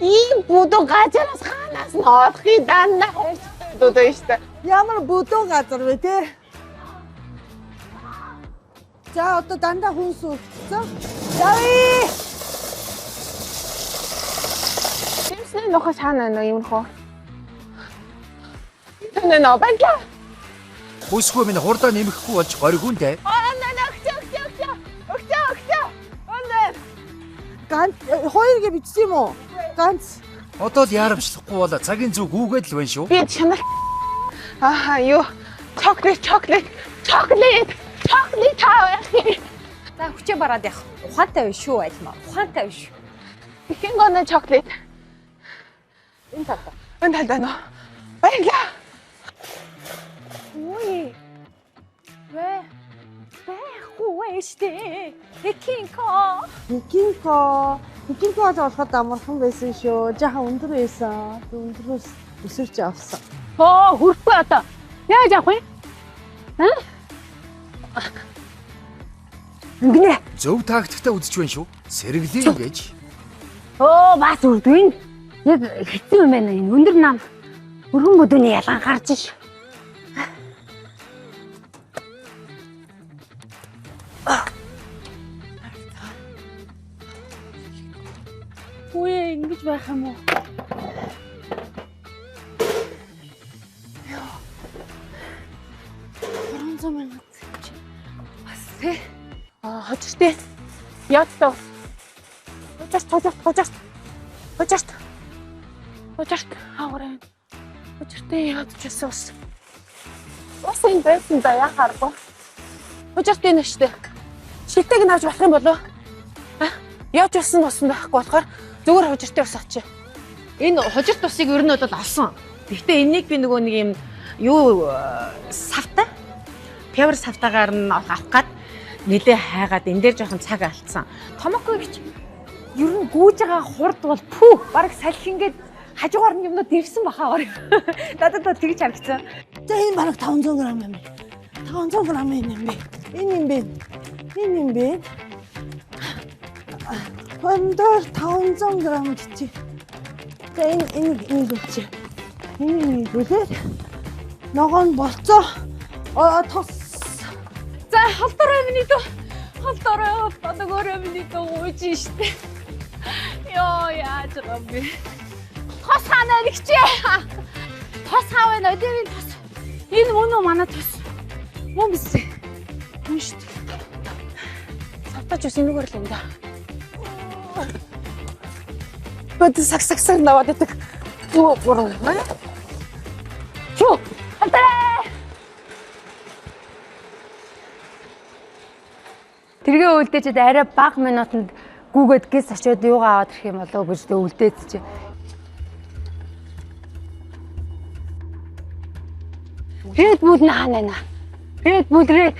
Ийм бүдүү газараас ханаас ноодхи дандаа дуудаа штэ. Ямар бүдүү газар вэ те? За одоо дандаа хүнс үлдсэн. Явъя. Сэмсний нөхөс хаана нөө юм хоо. Тэнэ нөө банка. Хүсгүй минь хурдаа нэмэхгүй болж горигүн дээ. Ганц 2 бичсэн юм уу? Ганц. Одоо л яарамчлахгүй бол цагийн зүг гүүгээд л байна шүү. Би чанар. Юу? Chocolate. За хүчээ бараад явах. Ухаантай биш шүү айлмаа. Ухаантай биш. Ихэн гонэ chocolate. Энэ талдаа нөө. Баярлаа. Ой. Байхгүй штэ. Хикинко болоход амархан байсан шүү. Жахан өндөр байсан. Өндрөөс өсөрч авсан. Хүрхгүй одоо. Яаж авах вэ? Ингэнэ. Зөв тактиктай үзэж байна шүү. Сэргэлээ гэж. Бас үрдвэн. Яг хэцүү юм байна энэ өндөр нам. Өргөн бүдүүний ялгаан гарч ш. Үе ингэж байх юм уу? Хочтой. Яатаа. Хочтой. Хаагаарай. Хочтой яатчихсан ус. Ус энэ байсан да яхааргүй. Хочтой нэштэй. Шилтэйг нь авч болох юм болов? Яаж болсон усан байхгүй болохоор зүгээр хожиртой ус авчи. Энэ хожирт усыг ер нь бол авсан. Гэхдээ энийг би нөгөө нэг юм юу савтай. Певер савтагаар нь авах гад нэлээ хайгаад энэ дээр жоохон цаг алдсан. Томоко гэж ер нь гүүж байгаа хурд бол баг салхингээд хажуугаар нь юмнууд дэвсэн бахаа. Надад тэгж харагдсан. За энэ бараг 500 г юм. 500 г юм бэ. Энэ юм бэ. Хондор 500 г гэж. За энэ гэж. Энэ үлээ. Ногоон болцоо. Тос. За холдорой миний дөө. Холдорой миний дөө ууж штэ. Йоо яа байгаа юм бэ? Тос хаана нэгчээ. Тос хаваа нэ дэвийн тос. Энэ мөн үү манай тос. Мөн биз. Мөн шүү дээ. Савтаж ус энэгээр л юм да. Бод сагсагсаг наваад идэх. Юу буруу юм аа? Чуу. Хантаа. Тэргээ үлдээчихэд арай бага минутанд гүгээд гис очиод юугаа аваад ирэх юм болов гэж тэ үлдээч. Red Bull наана. Red Bull red.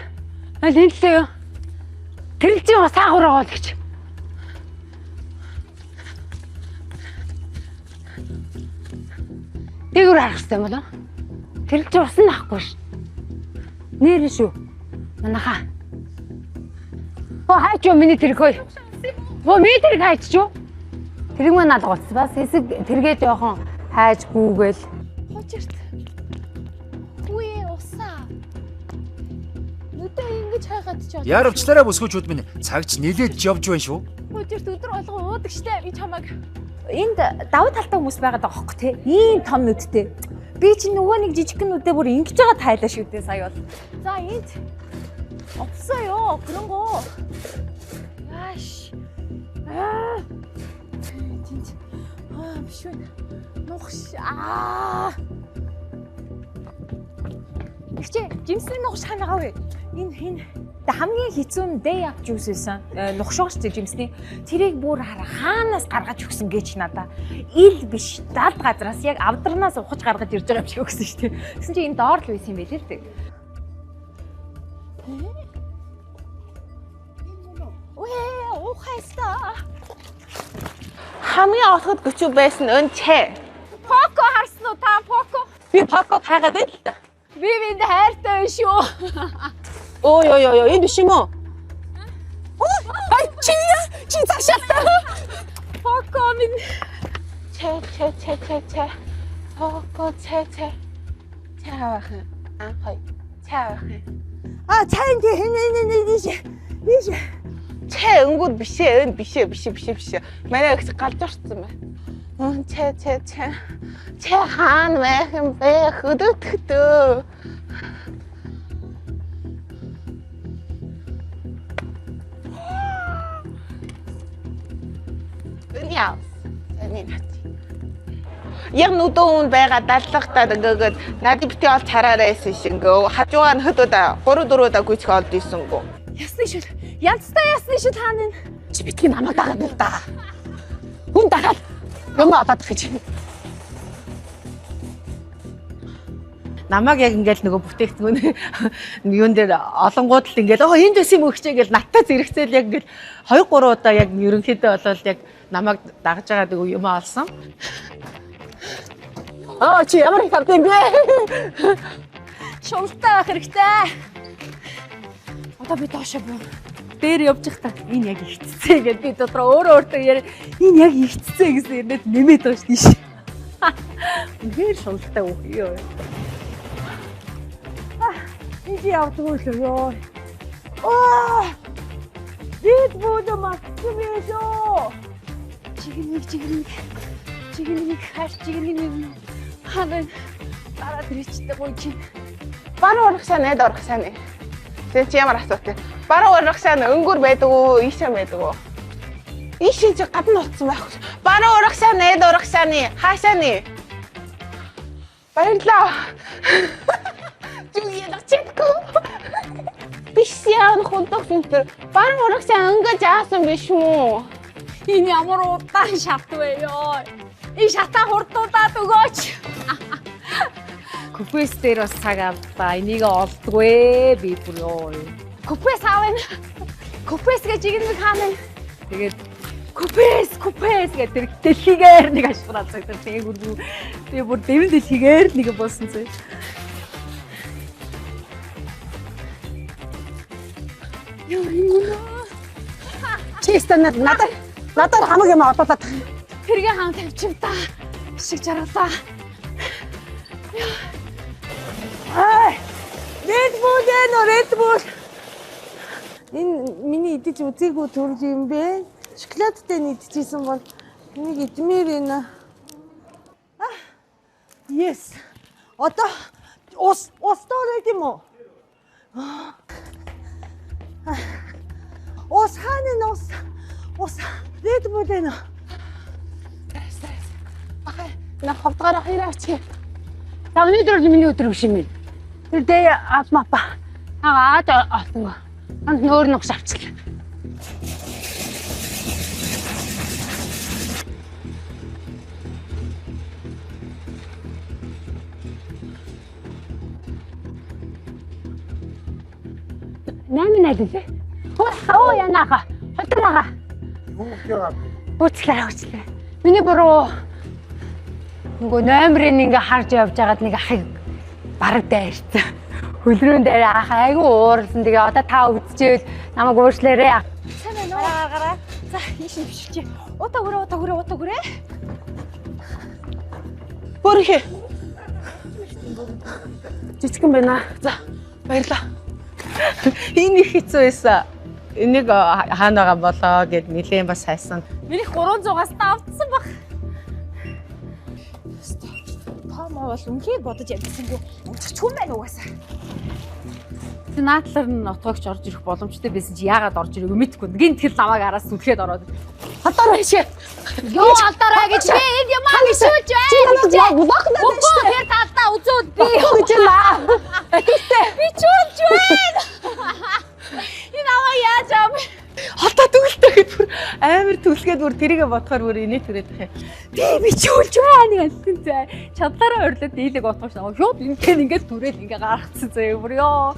Аль хэлээ юу? Тэрэлжийн бас аагуур байгаа л гэж. Дээгүүр харах хэрэгтэй юм болов? Тэрэлж усан нахгүй ш. Нэр шүү. Манайхаа. Хайч юу миний тэрэг хой. Миний тэрэг хайч юу? Тэрэг маань алгуулсан. Бас хэсэг тэргээ жоохон хайж гүүгээл. Хочирт. Үе усаа. Нүдээ ингэж хайгаад ч байна. Яарвчлаараа бүсгүүчүүд минь цагч нилээд явж байна шүү. Хочирт өдөр болгон уудаг штэ би чамайг. Энд давуу талтай хүмүүс байгаад байгаа хөөхгүй те. Ийм том нүдтэй. Би чинь нөгөө нэг жижигхэн нүдээ бүр ингэж байгаа тайлаа шүү дээ сая бол. За энд 없어요. 그런 거. 야씨. 아. 진짜. 아, 시원해. 녹시. 아. Ихчээ, жимсний нугш ханаа вэ? Энэ хамгийн хэцүү нь day up juice байсан. Нугшуугч жимсний. Тэрийг бүр хаанаас гаргаж өгсөн гэж надаа. Ил биш, далд газраас яг авдарнаас ухаж гаргаж ирж байгаа юм шиг өгсөн шүү дээ. Тэгсэн чинь энэ доор л байсан юм байл л дээ. ухаасаа. Хамгийн отоход гүчүү байсан өн чэ. Поко харсан уу та поко? Би поко хайгаад байл та. Би бинд хайртай шүү. Ой энэ биш юм уу? Ай чи цаашаа. Поко минь. Чэ. Поко чэ. Чаах. Хай. Чаах. А чаанди хэнэ. Чэ өнгөр бишээ, өн бишээ. Манай их галж орсон байна. Чэ. Чэ хаан байх юм бэ? Хөдөлтөө. Яа. Яг нүдэн байгаа даллагтаа ингээд надад бити олж хараарайсэн шингөө. Хажуугаар нь хөдөөд 3-4 гүйцэх олд ийсэнгөө. Ясны шүү. Янцтай ясны шүү та нэ. Чи битгий намайг дагаад байл та. Хүн дагаад юм аваад гэж. Намайг яг ингээл нөгөө бүтээгдэхүүн юун дээр олонгууд л ингээл энд байсан юм өгчээ гэж надтай зэрэгцээл яг ингээл 2-3 удаа яг ерөнхийдөө болол яг намайг дагаж байгаа дэгүү юм олсон. Чи ямар их хавтай юм бэ? Шунтаа байх хэрэгтэй. Одоо би доошоо буу. Дээр явж их та. Энэ яг ихцээ гэж би дотроо өөртөө яа. Энэ яг ихцээ гэсэн ирнэд нэмээд байгаа шүү дээ. Үнээр шунтаа уу ёо. Иди явдгүй л ёо. Бид будем максимизоо. Чигник хашчигник ханаа дараа дэрчтэй гоё чи. Баруун урах сайн найд урах сайн. Тэг чи ямар асуудаг? Баруун урах сайн өнгөр байдаг уу, ийшээ байдаг уу? Ийшээ чи гадна утсан байх. Баруун урах сайн найд урах сайн. Хаашаа нэ? Баярлаа. Зүг яах чидгүй. Биш яа хундаг финтер. Баруун урах сайн өнгөж аасан биш үү? Энэ ямар удаан шат вэ ёо. Энэ шатаа хурдуулаад өгөөч. Купес дээр бас цаг авлаа. Энийг олдгүй би бүр ёо. Купес аавна. Купес гэж игнэг хаана. Тэгээд купес гэдэг дэлхийгээр нэг ашиглаад цагтаа тэгээ бүр дэвэн дэлхийгээр нэг болсон зэ. Чистэ надад хамаг юм одуулаад. Тэргээ хаан тавьчих та. Шиг жаргалаа. Red Bull. Энэ миний идэж үзээгүй төрөл юм бэ? Шоколадтай идчихсэн бол Нэг идмээр байна. Yes. Одоо ус тоолоод юм уу? Ус хаана ус дэд бүлэн. На хавтгаар хираач. За өнөөдөр миний өдөр биш юм. Тэр дэ атмапа. Агаач олсон. Анд нөөр нөх авчлаа. Нэмэнэ дээ. Оо янаага. Хотроо. Үцлээ. Миний буруу. Нөгөө номерыг ингээ харж явж байгаад нэг ахыг бараг дайрсан. Хөлрөөнд ах айгу ууралсан. Тэгээ одоо та үзчихвэл намайг уушлаарэ. Сайн байна уу? Гараа. За ийш нь бишилчээ. Утаа хүрээ. Бүрхэ. Жижигэн байна. За баярлаа. Энэ их хэцүү байсан. Энийг хаана байгаа болоо гэд нилээн бас хайсан. Миний 300-аас давтсан баг. Томоо бол үнхээр бодож явдсангүй. Унтчих хүн байна угаасаа. Наадлаар нь отгоогч орж ирэх боломжтой байсан чи яагаад орж ирэв мэдэхгүй. Гинт хэл намайг араас сүлхээд ороод. Алдаарай чи. Юу алдаарай гэж би энд ямаа гişүүж байна. Үгүй тэр талдаа үзүүл би. Гэж наа. Би чуулж байна. Энэ аваа яаж ам. Хотоо төгөлтэй бүр амар түлхгээд бүр тэрийгэ бодохоор бүр инээ түрээд тах юм. Би чуулж байна гэсэн зэ. Чадлаараа өрлөөд дийлэг утгаж намайг шууд ингээд түрээд ингээ гаргацсан зэ бүр ёо.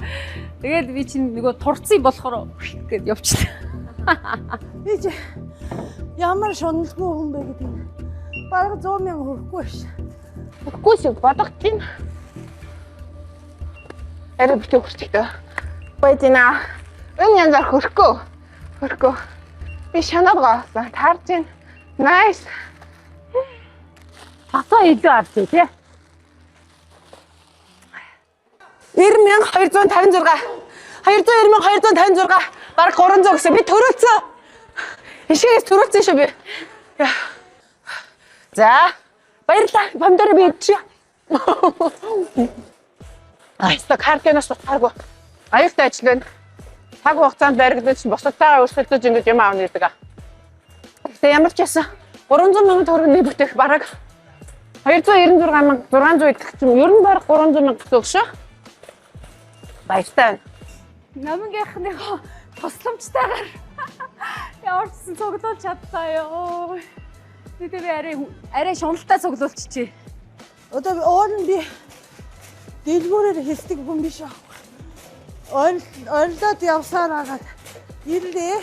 Тэгээд би чинь нөгөө турцсан болохоор гэд явчихлаа. Би ч ямар шуналгүй хүн бэ гэдэг юм. Бараг 100,000 хөрөхгүй ш. Үгүй шүү бодох чинь. Арай битүү хүрчихтэй. Баяжина. Энэ янзаар хөрөхгүй. Би шанаад гоосон. Таарч байна. Nice. Хасаа илүү авчих тий. 9256. 29256. Бараг 300 гэсэн. Би төрүүлсэн. Ишээс төрүүлсэн шүү би. За. Баярлалаа. Помидор би идчихье. Айста каркенос батаргу. Аюултай ажил байна. Цаг хугацаанд баригдаж босдтойгоо өрсөлдөж ингэж юм аавна гэдэг. Гэтэ ямар ч ясан 300,000 төгрөгийн бүтээх бараг 296,600 идэх юм. Ер нь бараг 300,000 төгрөг шүү. Баяртай. Намгийнхныхоо тусламжтайгаар ямар ч цуглуулж чадлаа ёо. Би арай шуналтай цуглуулчихъя. Одоо уул нь би дэлгүүрээр хэлдэг хүн биш аа. Ойлдоод явсаар агаад ирлээ.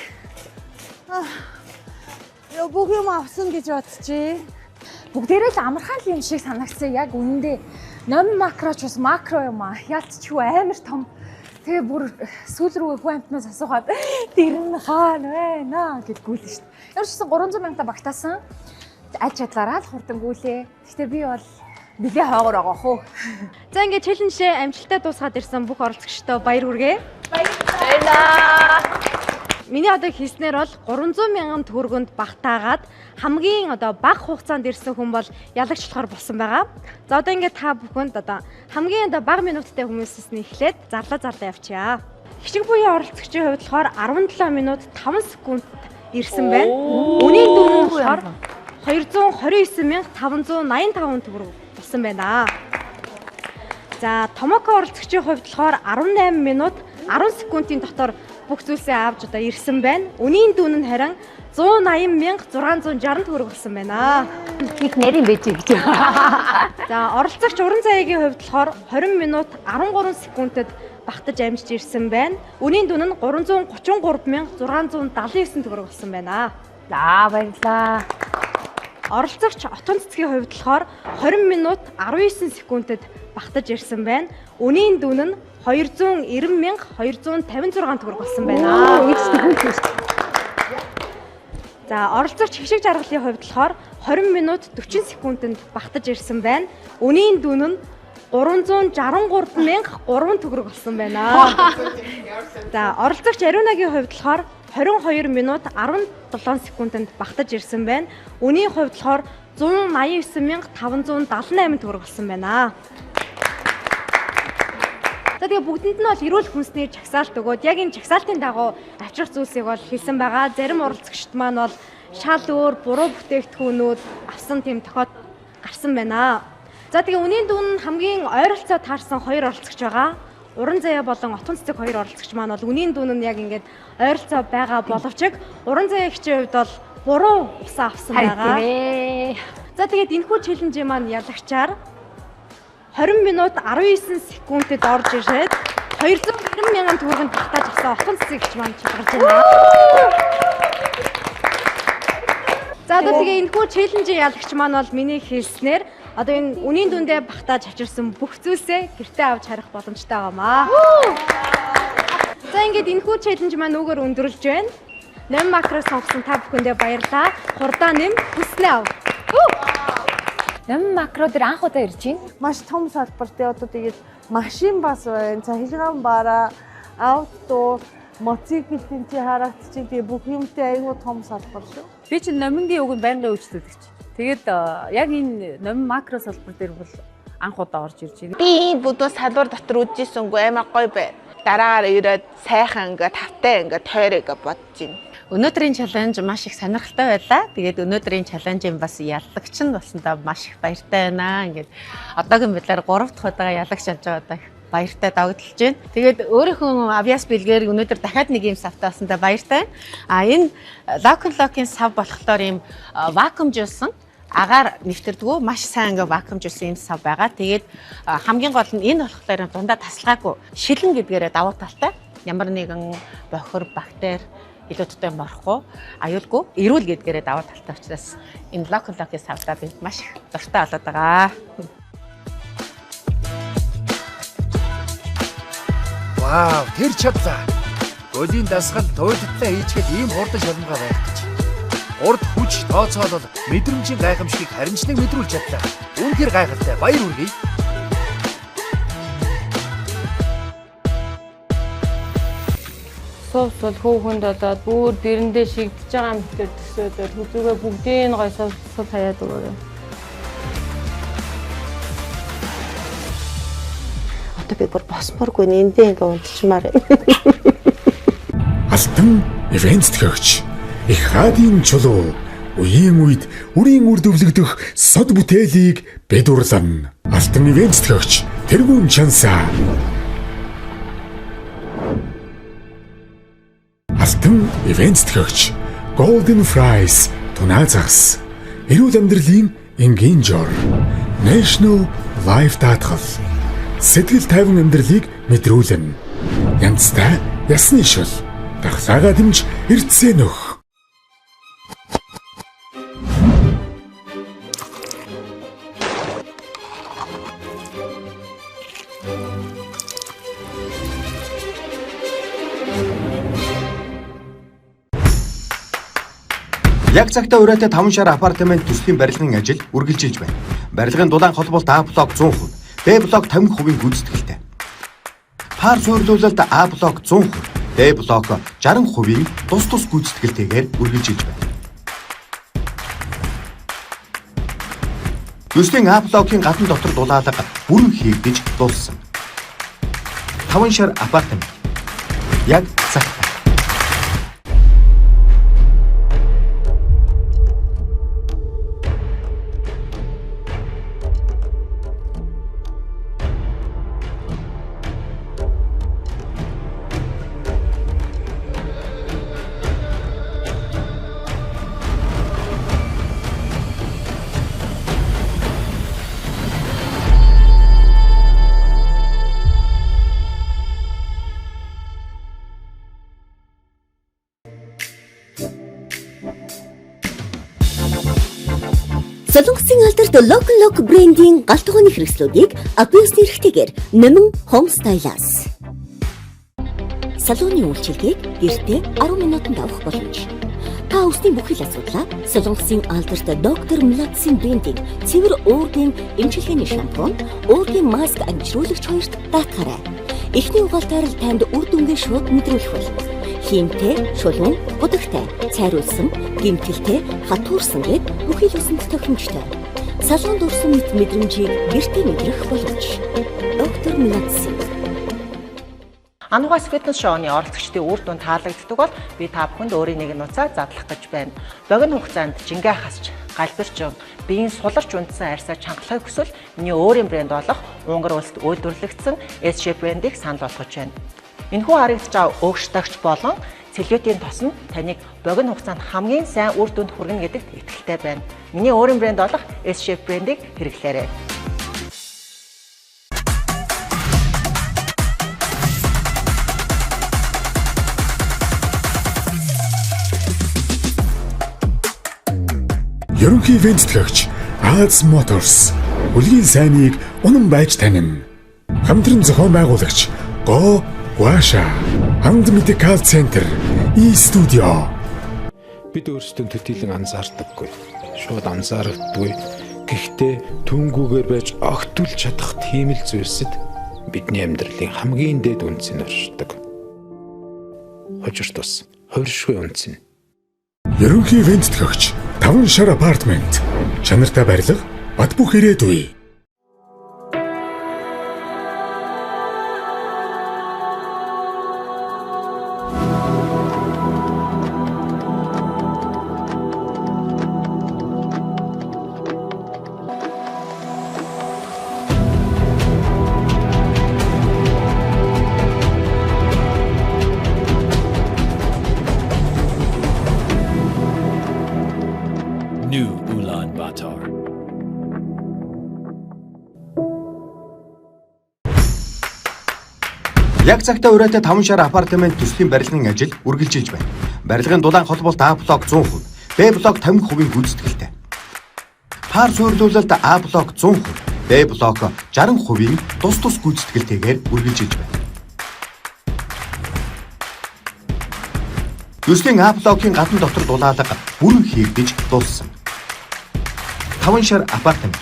Бүх юм авсан гэж бодчихъя. Бүгдээрээ л амархан юм шиг санагдсан. Яг үнэндээ ном макроч бас макро юм аа. Ялцчихгүй амар том. Тэгээ бүр сүүл рүү хүн амтнаас асуугаад тэр нь хаана байна гэж гүйлэн шүү дээ. Ямар ч гэсэн 300,000 та багтаасан. Аж чадлаараа л хурдангүүлээ. Гэхдээ би бол нэлээ хойгоор байгаа хөө. За ингээд челленжээ амжилттай дуусгаад ирсэн бүх оролцогчдоо баяр хүргэе. Баярлалаа. Миний одоо хийснээр бол 300,000 төгрөгөнд багтаагаад хамгийн одоо бага хугацаанд ирсэн хүн бол ялагч болохоор болсон байгаа. За одоо ингээд та бүхэнд одоо хамгийн одоо бага минуттай хүмүүсээс нь эхлээд зарлаа явчихъя. Хичиг буян оролцогчийн хувьд болохоор 17 минут 5 секунд ирсэн байна. Үнийн дүн нь болохоор 229,585 төгрөг болсон байна. За Томоко оролцогчийн хувьд болохоор 18 минут 10 секундын дотор бүх зүйлсээ авч одоо ирсэн байна. Үнийн дүн нь харин 180,660 төгрөг болсон байна. Их нэрийн байж гэж. За оролцогч уран заяагийн хувьд болохоор 20 минут 13 секундэд багтаж амжиж ирсэн байна. Үнийн дүн нь 333,679 төгрөг болсон байна. За баярлалаа. Оролцогч отгон цэцгийн хувьд болохоор 20 минут 19 секундэд багтаж ирсэн байна. Үнийн дүн нь 290,256 төгрөг болсон байна. За оролцогч хишиг жаргалын хувьд болохоор 20 минут 40 секундэд багтаж ирсэн байна. Үнийн дүн нь 363,003 төгрөг болсон байна. За оролцогч Ариунагийн хувьд болохоор 22 минут 17 секундэд багтаж ирсэн байна. Үнийн хувьд болохоор 189,578 төгрөг болсон байна. За тэгээ бүгдэнд нь бол эрүүл хүнсний жагсаалт өгөөд яг энэ жагсаалтын дагуу авчрах зүйлсийг бол хэлсэн байгаа. Зарим оролцогчид маань бол шал өөр буруу бүтээгдэхүүнүүд авсан тийм тохиолдол гарсан байна. За тэгээ үнийн дүн хамгийн ойролцоо таарсан 2 оролцогч байгаа. Уран заяа болон отон цэцэг 2 оролцогч маань бол үнийн дүн нь яг ингээд ойролцоо байгаа боловч уран заяагчийн хувьд бол буруу усаа авсан байгаа. За тэгээд энэхүү челленжийн маань ялагчаар 20 минут 19 секундэд орж ирээд 290,000 төгрөгийн багтааж авсан отон цэцэгч маань чиглэж байна. За тэгээ энэхүү челленжийн ялагч маань бол миний хэлснээр одоо энэ үнийн дүндээ багтааж авчирсан бүх зүйлсээ гэртээ авч харих боломжтой байгаамаа. За ингээд энэхүү челленж маань үгээр өндөрлж байна. 8 макро сонгосон та бүхэндээ баярлалаа. Хурдаа нэм хүснээ ав. 8 макро дээр анх удаа ирж байна. Маш том салбартай одоо тэгээд машин бас байна. Цахилгаан бараа, авто, мотоциклын чи харагдчих тийм бүх юмтай айгүй том салбар шүү. Би чинь номингийн үг нь байнгын үйлчлүүлэгч. Тэгээд яг энэ номин макро салбар дээр бол анх удаа орж ирж байна. Би бүдүүн салбар дотор үдчихсэнгүй амар гоё бай. Дараагаар ирээд сайхан ингээ тавтай ингээ тойроо ингээ бодож байна. Өнөөдрийн чаленж маш их сонирхолтой байлаа. Тэгээд өнөөдрийн чаленжийн бас ялагч нь болсондоо маш их баяртай байна. Ингээд одоогийн байдлаар 3 дахь удаа ялагч болж байгаа баяртай давагдалж байна. Тэгээд өөрийнхөө авьяас бэлгээр өнөөдөр дахиад нэг юм савтай болсондоо баяртай. Энэ локин сав болохоор юм вакуумжуулсан агаар нэвтэрдэггүй маш сайн ингээ вакуумжуулсан юм сав байгаа. Тэгээд хамгийн гол нь энэ болохоор дундаа тасалгаагүй шилэн гэдгээрээ давуу талтай. Ямар нэгэн бохир, бактери илүү тутам морохгүй, аюулгүй, эрүүл гэдгээрээ давуу талтай учраас энэ локин савтаа би маш их дуртай болоод байгаа. Вау, тэр чадлаа. Өлийн дасгал туйлдтай хийчихэд ийм хурдан шалмгаа байх гэж. Урд хүч тооцоолол мэдрэмжийн гайхамшигыг харинчлан мэдрүүлж чадлаа. Үнэхээр гайхалтай. Баяр хүргэе. Суусвал хөөхөнд болоод бүр дэрэндээ шигдэж байгаа мэтэр төсөөдөр хүзүүгээ бүгдийг нь гой суусвал хаяад өгөөрэй. Одоо би бүр босморгүй эндээ ингээ унтчмаар байна. Алтан ивент төгч их радийн чулуу үеийн үед үрийн үр дүвлэгдэх сод бүтээлийг бэдурлан. Алтан ивент төгч тэргүүн чансаа. Алтан ивент төгч Golden Fries тунаа загас. Эрүүл амьдралын энгийн жор. National Life даатгал. Сэтгэл тайван амьдралыг мэдрүүлэн. Янзтай ясны шил. Дахлаагаа дэмж эрдсээ нөх. Яг цагтаа ураатай 5 шар апартамент төслийн барилгын ажил үргэлжилж байна. Барилгын дулаан холболт А блок 100%, Б блок 50% гүйцэтгэлтэй. Пар суйрлуулалт А блок 100%, Б блок 60% тус гүйцэтгэлтэйгээр үргэлжилж байна. Төслийн А блокийн гадна дотор дулаалга бүрэн хийгдэж дууссан. 5 шар апартамент. Яг цагтаа. Солонгосын алдарт Lock брендийн галт ухааны хэрэгслүүдийг абьюсны эрхтэйгээр Номин Homestyle-аас. Салууны үйлчилгээг гэртээ 10 минутанд авах боломж. Та усны бүхэл асуудлаа Солонгосын алдарт доктор Младцын брендийн цэвэр уургийн эмчилгээний шампунь, уургийн маск амжруулагч хоёрт даатгаарай. Эхний угаалтаар л танд үр дүнгээ шууд мэдрүүлэх болно. хиймтэй, шулуун, будагтай, цайруулсан, гимтэлтэй, хатуурсан гэд бүхий л усанд тохиромжтой. Салон дурсан мэт мэдрэмжийг гэртээ мэдрэх боломж. Доктор Млацин. Анугаас фитнес шоуны оролцогчдын үр дүн таалагддаг бол би та бүхэнд өөрийн нэг нуцаа задлах гэж байна. Богино хугацаанд жингээ хасч, галбирчин, биеийн суларч унтсан арьсаа чангалахыг хүсвэл миний өөрийн брэнд болох Унгар улсад үйлдвэрлэгдсэн S-Shape брэндийг санал болгож байна. Энэхүү харагдаж байгаа өгш-дагч болон целлюлитийн тос нь таныг богино хугацаанд хамгийн сайн үр дүнд хүргэнэ гэдэгт итгэлтэй байна. Миний өөрийн брэнд болох S-Shape брэндийг хэрэглээрэй. Ерөнхий ивент тэтгэгч Az Motors үлгийн сайныг унан байж танина. Хамтран зохион байгуулагч Go Washa Hand Medical Center E-Studio. Бид өөрсдөө төдийлөн анзаардаггүй. Шууд анзаардаггүй. Гэхдээ түнгүүгээр байж огтулж чадах тийм л зүйлсэд бидний амьдралын хамгийн дээд үнцийг оршдог. Хожир тус, хувиршгүй үнц нь. Ерөнхий ивент тэтгэгч 5 шар апартмент. Чанартай барилга, бат бөх ирээдүй. New Ulaanbaatar. Яг цагтаа ураатай 5 шар апартамент төслийн барилгын ажил үргэлжилж байна. Барилгын дулаан холболт А блок 100%, Б блок 50% гүйцэтгэлтэй. Пар суйрлуулалт А блок 100%, Б блок 60% тус гүйцэтгэлтэйгээр үргэлжилж байна. Төслийн А блокийн гадна дотор дулаалга бүрэн хийгдэж дууссан. 5 шар апартамент.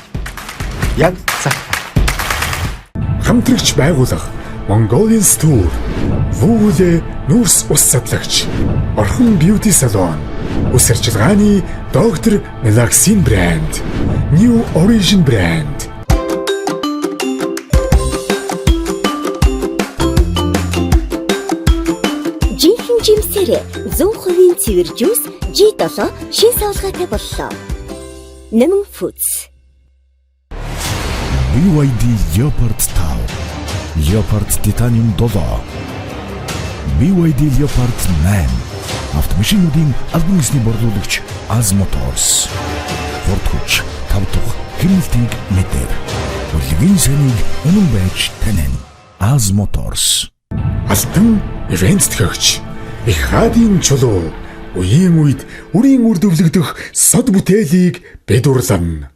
Яг цагтаа. Хамтрагч байгууллага Mongolian Tour, Вүүлэ нүүрс ус садлагч, Орхон Beauty Salon, ус арчилгааны Доктор Mlacin брэнд, New Origin брэнд. Жинхэнэ жимсээр 100% цэвэр жуус G7 шин савлгаатай боллоо. Нэмэн Foods. BYD Leopard Tau. Leopard Titanium 7. BYD Leopard 8. Автомашинуудын албан ёсны борлуулагч Az Motors. Ford хүч, тав дахь хэмнэлтийг мэдэр. Үлгийн саныг үнэн байж танин. Az Motors. Алтан ивент тэтгэгч их хаадын чулуу үеийн үед үрийн үр дэвлэгдэх сод бүтээлийг бэдурлан.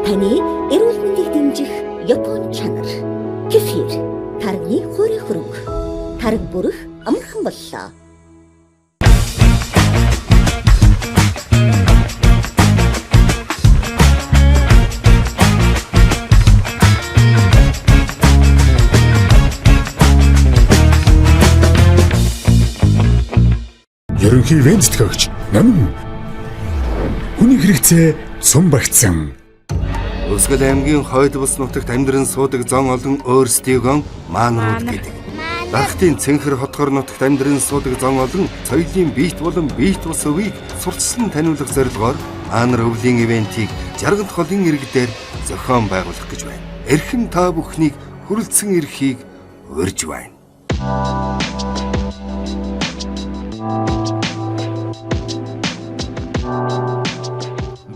Таны эрүүл мэндийг дэмжих Япон чанар. Кефир, тархины хөрөө хөрөнгө. Тархи бүрэх амархан боллоо. Ерөнхий ивент тэтгэгч Намын хүний хэрэгцээ сум багтсан. Өсгөл аймгийн хойд бус нутагт амьдран суудаг зон олон өөрсдийгөө маанрууд гэдэг. Дархтын цэнхэр хотгор нутагт амьдран суудаг зон олон соёлын биет болон биет бус өвийг сурталчлан таниулах зорилгоор маанар өвлийн ивентийг жаргалт холын иргэдээр зохион байгуулах гэж байна. Эрхэм та бүхнийг хүрэлцэн ирэхийг урьж байна.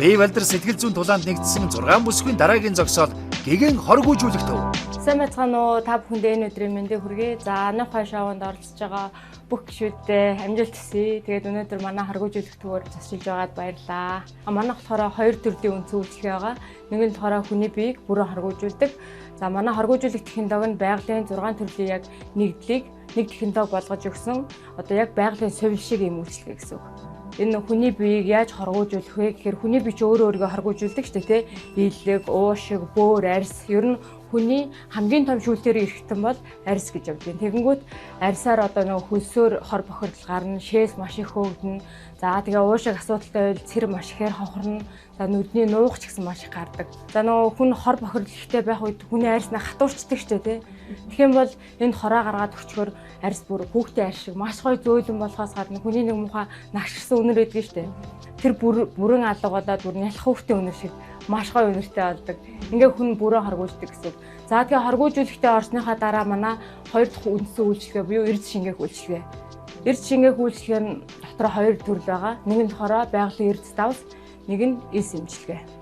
Бэйвэлдэр сэтгэл зүйн тулаанд нэгдсэн 6 бүсгүй дараагийн зогсоол гэгэн хоргүйжүүлэх төв. Сайн байцгаана уу? Та бүхэндээ энэ өдрийн мэндийг хүргэе. За, Нохой шоунд оролцож байгаа бүх гишүүдээ амжилт хүсье. Тэгээд өнөөдөр манай харгуйжүүлэгтгээр засжилж байгаад баярлалаа. Манай болохоор хоёр төрлийн үндсэн үйлчлэг байгаа. Нэг нь болохоор хүний биеийг бүрэн харгуйжуулдаг. За, манай харгуйжүүлэх технологи нь байгалийн 6 төрлийн яг нэгдлийг нэг технологи болгож өгсөн. Одоо яг байгалийн сувил шиг юм үйлчлэг гэсэн үг. Энэ хүний биеийг яаж харгуйжуулах вэ гэхээр хүний бие ч өөрөө өөрийгөө харгуйжуулдаг шүү дээ, тэ? Биелэг, уушиг, бөөр, арьс ер нь хүний хамгийн том шүүлтээр ирэхтэн бол арьс гэж явдаг. Тэгэнгүүт арьсаар одоо нөгөө хөлсөөр хор бохирдол гарна, шээс маш их хөөгдөн. За тэгээ уушиг асуудалтай байл цэр маш ихээр хонхорно. За нүдний нуух ч гэсэн маш их гардаг. За нөгөө хүн хор бохирдол ихтэй байх үед хүний арьс нэ хатуурчдаг шүү дээ, тэ? Тэгэх юм бол энд хороо гаргаад өчгөр арьс бүр хүүхдээ арьс шиг маш гоё зөөлөн болохоос гадна хүний нэг муухай нагширсан үнэр өгдөг шүү дээ. Тэр бүрэн алга болоод бүр нялх хүүхдээ үнэр шиг маш гоё үнэртэй болдог. Ингээ хүн бүрэн харгуйждаг гэсэн. За тэгээ харгуйжуулалтад орсныхаа дараа манай хоёр дахь үндсэн үйлчлэгээ буюу эрдэс шингээх үйлчлэгээ. Эрдэс шингээх үйлчлэгээр нь дотор хоёр төрөл байгаа. Нэг нь болохоор байгалийн эрдэс давс, нэг нь элс эмчилгээ.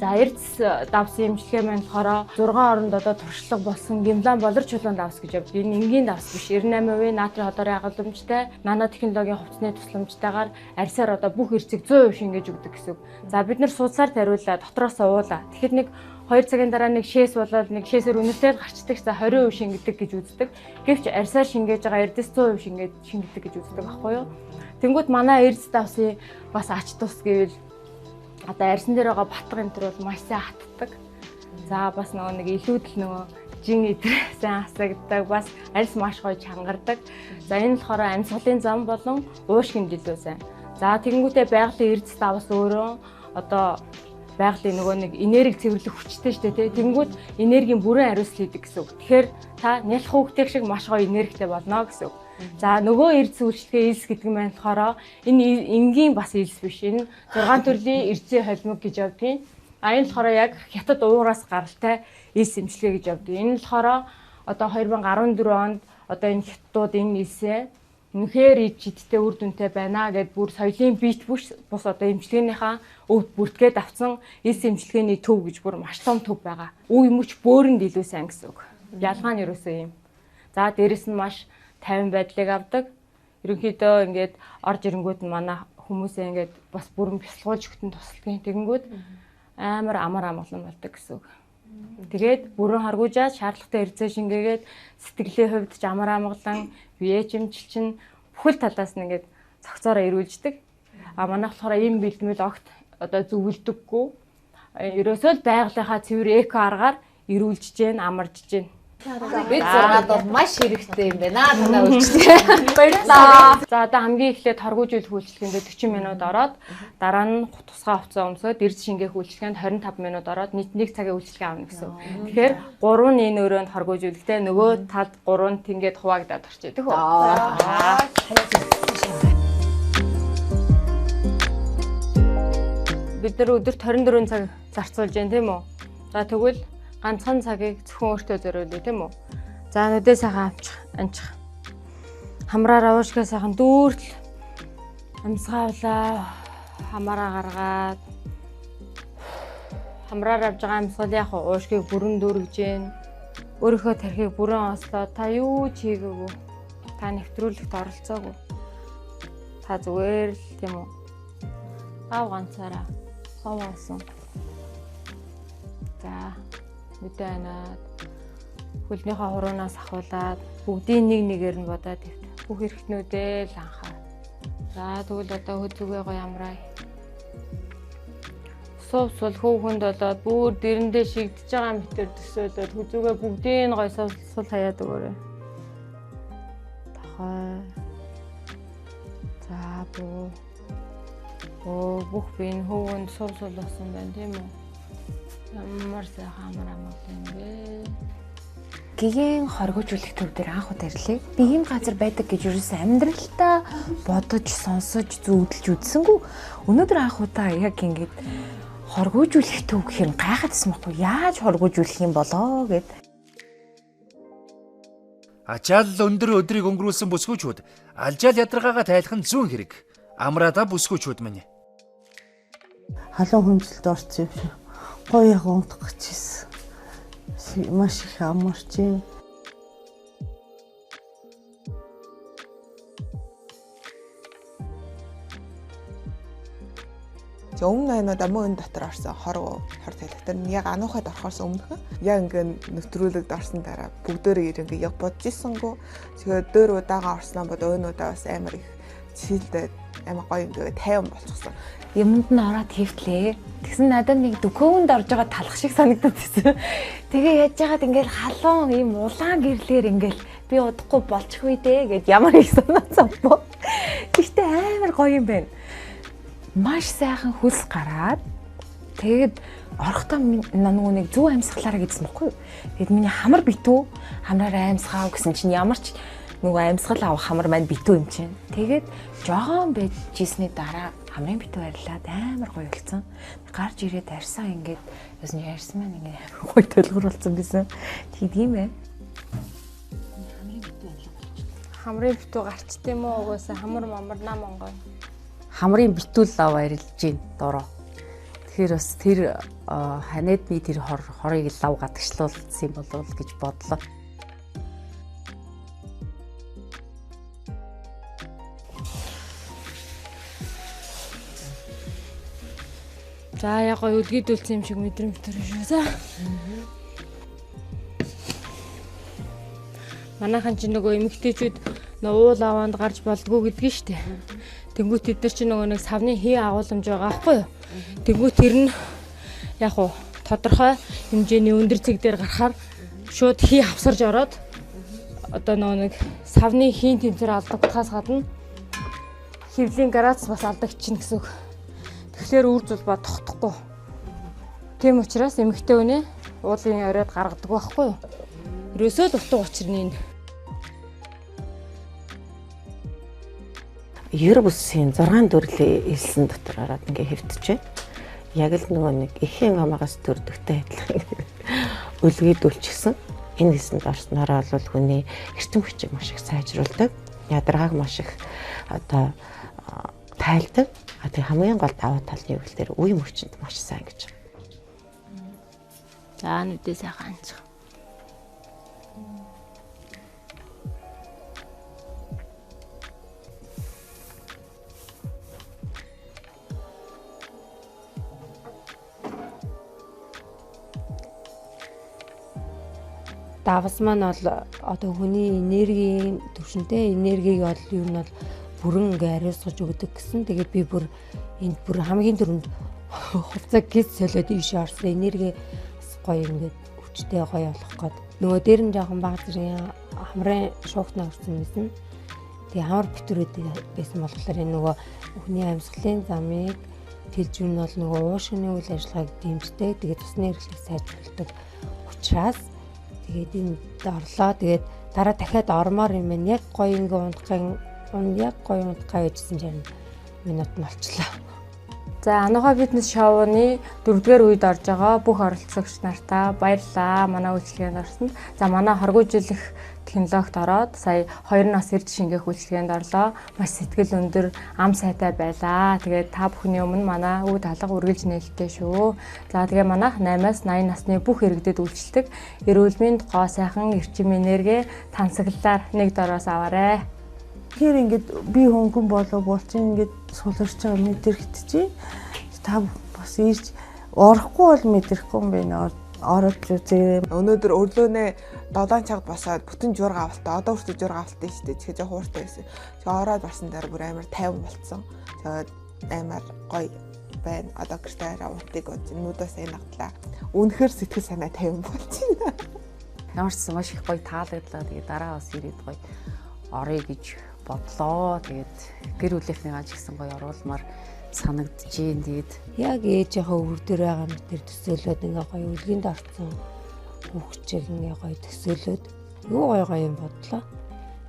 За эрдэс давсын эмчилгээ маань болохоор 6 оронд одоо туршлага болсон гимлан болор чулуун давс гэж явдаг. Энэ энгийн давс биш. 98% натрий ходорын хагалмжтай, нано технологийн хувцсны тусламжтайгаар арьсаар одоо бүх эрсийг 100% шингээж өгдөг гэсэн. За бид нар суудсаар тариулаа, дотроос уулаа. Тэгэхэд нэг 2 цагийн дараа нэг шээс болоод нэг шээсээр үнэртэй гарчдаг. За 20% шингэдэг гэж үздэг. Гэвч арьсаар шингээж байгаа эрдэс 100% шингэдэг гэж үздэг байхгүй юу? Тэнгүүт манай эрдэс давсын бас ач тус гэвэл одоо арьсан дээр байгаа батга энтер бол маш сайн хатдаг. За бас нэг илүүдл нөгөө жин идэр сайн хасагддаг. Бас арьс маш гоё чангардаг. За энэ болохоор амьсгалын зам болон уушгинд илүү сайн. За тэгэнгүүтээ байгалийн эрдэс давс өөрөө одоо байгалийн нөгөө нэг энерги цэвэрлэх хүчтэй шүү дээ, тэ? Тэнгүүд энергийн бүрэн хариуцлал хийдэг гэсэн үг. Тэгэхээр та нялх хүүхдээ шиг маш гоё энергитэй болно гэсэн үг. За нөгөө эрдэс үйлчлэгээ элс гэдэг нь болохоор энэ энгийн бас элс биш. Энэ 6 төрлийн эрдэсийн холимог гэж явдгийг. А энэ болохоор яг хятад уураас гаралтай элс эмчилгээ гэж явдаг. Энэ болохоор одоо 2014 онд одоо энэ хятадууд энэ элсээ үнэхээр ичдтэй үр дүнтэй байна гэд бүр соёлын бит бус одоо эмчилгээнийхаа өвд бүртгээд авсан элс эмчилгээний төв гэж бүр маш том төв байгаа. Үе мөч бөөрөнд илүү сайн гэсэн үг. Ялгаа нь ерөөсөө юм. За дээрэс нь маш 50 байдлыг авдаг. Ерөнхийдөө ингээд орж ирэнгүүт нь манай хүмүүсээ ингээд бас бүрэн бясалгуулж өгтөн тусалдгийн тэгэнгүүт амар амар амгалан болдог гэсэн үг. Тэгээд бүрэн харгуйжаад шаардлагатай эрдэсээ шингээгээд сэтгэлийн хувьд ч амар амгалан бие чимчилчин бүхэл талаас нь ингээд цогцоороо ирүүлждэг. А манайх болохоор ийм бэлтгэл огт одоо зөвлөдөггүй. Ерөөсөө л байгалийнхаа цэвэр эко аргаар ирүүлж гэн амарж гэн. Бид зургаад бол маш хэрэгтэй юм байна. Танаа үйлчлэг. Баярлалаа. За одоо хамгийн эхлээд харгуйжуулах үйлчлэгэнд 40 минут ороод дараа нь тусгай хувцас өмсөд эрдэс шингээх үйлчлэгэнд 25 минут ороод нийт 1 цагийн үйлчлэг авна гэсэн. Тэгэхээр 3 нь энэ өрөөнд харгуйжуулахтэй нөгөө талд 3 тэнгээд хуваагдаад орчихдаг хөө. Бид нар өдөрт 24 цаг зарцуулж байна тийм үү? За тэгвэл ганцхан цагийг зөвхөн өөртөө зориулъя тийм үү? За нүдээ сайхан амчих. Хамраараа уушгаа сайхан дүүртэл амсгаавлаа. Хамаараа гаргаад хамраар авж байгаа амсгал яг уушгийг бүрэн дүүргэж гин. Өөрийнхөө тархийг бүрэн ослоо. Та юу ч хийгээгүй. Та нэвтрүүлэгт оролцоогүй. Та зүгээр л тийм үү? Гав ганцаараа хаваасан. За мэдээ анаад хөлнийхөө хуруунаас ахуулаад бүгдийн нэг нэгээр нь бодоод тавь. Бүх эрхтнүүдээ л анхаа. За тэгвэл одоо хөдөлгөөгөө гоё амраа. Сувсвал хөөхөнд болоод бүр дэрэндээ шигдэж байгаа мэтэр төсөөлөд хөдөлгөөгөө бүгдийн гоё сул хаяад өгөөрэй. Тахаа. За бүх биеийн хөөхөнд сувсвал болсон байна тийм үү? Ямар сайхан амараа бэ? Гэгийн хоргожүүлэх төв дээр анх удаа ирлээ. Би ийм газар байдаг гэж юусэн амьдралтаа бодож, сонсож, зүудэлж үзсэнгүү. Өнөөдөр анх удаа яг ингэж хоргожүүлэх төв гэх юм гайхадсан байхгүй яаж хоргожүүлэх юм болоо гэд. Ачаал өндөр өдрийг өнгөрүүлсэн бүсгүүчүүд алжаал ядаргаагаа тайлах нь зүүн хэрэг. Амраада бүсгүүчүүд минь. Халуун хүмжлэлд орсон юм шиг. Гоё яг унтах гэж хэлсэн. маш их амарч юм. Өмнө нь дамын өн дотор орсон хор цайлгтар нь яг ануухад орохоос өмнөх яг ингээд нэвтрүүлэгд орсон дараа бүгдөө ингээ яг бодож ирсэнгүү тэгээд дөр удаага орсноо бод өөнүүдээ бас амар их чилдээ амар гоё ингээ тайван болчихсон. Юмд нь ороод хэвтлээ. Тэгсэн надад нэг дөхөөнд орж байгаа талах шиг санагдаад байсан. Тэгээ яаж яагаад ингээл халуун ийм улаан гэрлэр ингээл би удахгүй болчих үе дээ гэд ямар их санаацсан боо. Гэхдээ амар гоё юм байна. Маш сайхан хөлс гараад тэгээд орохдоо нөгөө нэг зөв амьсгалаараа гэсэн баггүй. Тэгээд миний хамар битүү хамраараа амьсгаа гэсэн чинь ямар ч нөгөө амьсгал авах хамар маань битүү юм чинь. Тэгээд жоохон байж жисний дараа хамрын битүү арилаад амар гоё болсон. Гарч ирээд арьсаа ингээд бас ярьсан маань ингээд амар гоё төлгөр болсон гэсэн. Тийм ээ. Хамрын битүү гарчт юм уу угаасаа хамар мамарнаа Монгол. Хамрын битүүл лав арилж гин дороо. Тэгэхээр бас тэр ханадны тэр хорыг лав гадагшлуулсан болов гэж бодлоо. За яг гоё үлгийдүүлсэн юм шиг мэдрэмж төрөн шүү. За. Манайхан ч нөгөө эмэгтэйчүүд уул аваанд гарч болдгоо гэдгийг штэ. Тэнгүүт тэд нар чи нөгөө нэг савны хий агууламж байгаа байхгүй юу? Тэнгүүт тэр нь яг уу тодорхой хэмжээний өндөр цэг дээр гарахаар шууд хий авсарж ороод одоо нөгөө нэг савны хийн тэмцэр алдагдахаас гадна хөвлийн градус бас алдагдчихна гэсэн үг. Тэгэхээр үр зүйл ба тогтохгүй. Тийм учраас эмэгтэй үнэ уулын оройд гаргадаг байхгүй юу? Ерөөсөө л утга учир нь энэ. Ер бүсийн 6 дүрлээ илсэн дотор ороод ингээ хэвтчихэ. Яг л нөгөө нэг эхийн амагаас төрдөгтэй адилхан үлгийдүүлчихсэн. Энэ хэлсэнд орснороо бол хүний эрчим хүчийг маш их сайжруулдаг. Ядаргааг маш их одоо тайлдаг. Тэгээ хамгийн гол даваа тал нь юу гэхээр үе мөчөнд маш сайн гэж. За нүдээ сайхан анчих. Давс маань бол одоо хүний энергийн төвшөнтэй энергийг бол юу нь бол бүрэн ингээ ариусгаж өгдөг гэсэн. Тэгээд би бүр энд бүр хамгийн түрүүнд хувцас гис солиод ийшээ орсон энерги гоё ингээд хүчтэй гоё болох гээд нөгөө дээр нь жоохон баг зэрэг хамрын шуугтнаа орсон байсан. Тэгээ хамар битүүрээд байсан болохоор энэ нөгөө хүний амьсгалын замыг тэлж үн бол нөгөө уушгины үйл ажиллагааг дэмждэг. Тэгээд цусны эрхлэлийг сайжруулдаг учраас тэгээд энд орлоо. Тэгээд дараа дахиад ормоор юм байна. Яг гоё ингээ яг гоё унтгаа яжсэн чинь минут нь болчлаа. За Ануха фитнес шоуны 4-р үед орж байгаа бүх оролцогч нартаа баярлалаа. Манай үйлчлэгээнд орсонд. За манай хоргоожлох технологид ороод сая 2 нас ирж шингээх үйлчлэгээнд орлоо. Маш сэтгэл өндөр, ам сайтай байлаа. Тэгээд та бүхний өмнө манай үе талга үргэлж нээлттэй шүү. За тэгээ манайх 8-аас 80 насны бүх иргэдэд үйлчлдэг эрүүл мэнд, гоо сайхан, эрчим энерги тансаглалаар нэг дороос аваарэ. Тэгэхээр ингээд би хөнгөн болоо булчин ингээд суларч байгаа мэдэрхтжээ. Та бас ирж орохгүй бол мэдрэхгүй юм байна. Ороод үзээ. Өнөөдөр өглөөнөө 7 цагт босоод бүтэн журга авалтаа. Одоо хүртэл журга авалтаа шүү дээ. Тэгэхээр жоохон хууртай байсан. Тэгээ ороод барсан дараа бүр амар тайван болцсон. Тэгээд амар гоё байна. Одоо гэртээ авалтыг үзэн нүдээс энэ автлаа. Үнэхээр сэтгэл санаа тайван болчихно. Ямарч маш их гоё таалагдлаа. Тэгээ дараа бас ирээд гоё орё гэж бодлоо. Тэгээд гэр бүлийнхнийгаа ч гэсэн гоё оруулмаар санагдчихээн. Тэгээд яг ээжийнхээ өвөр дээр байгаа мэт тэр төсөөлөд ингээ гоё үлгэнд орцсон хүүхчиг ингээ гоё төсөөлөд юу гоё юм бодлоо.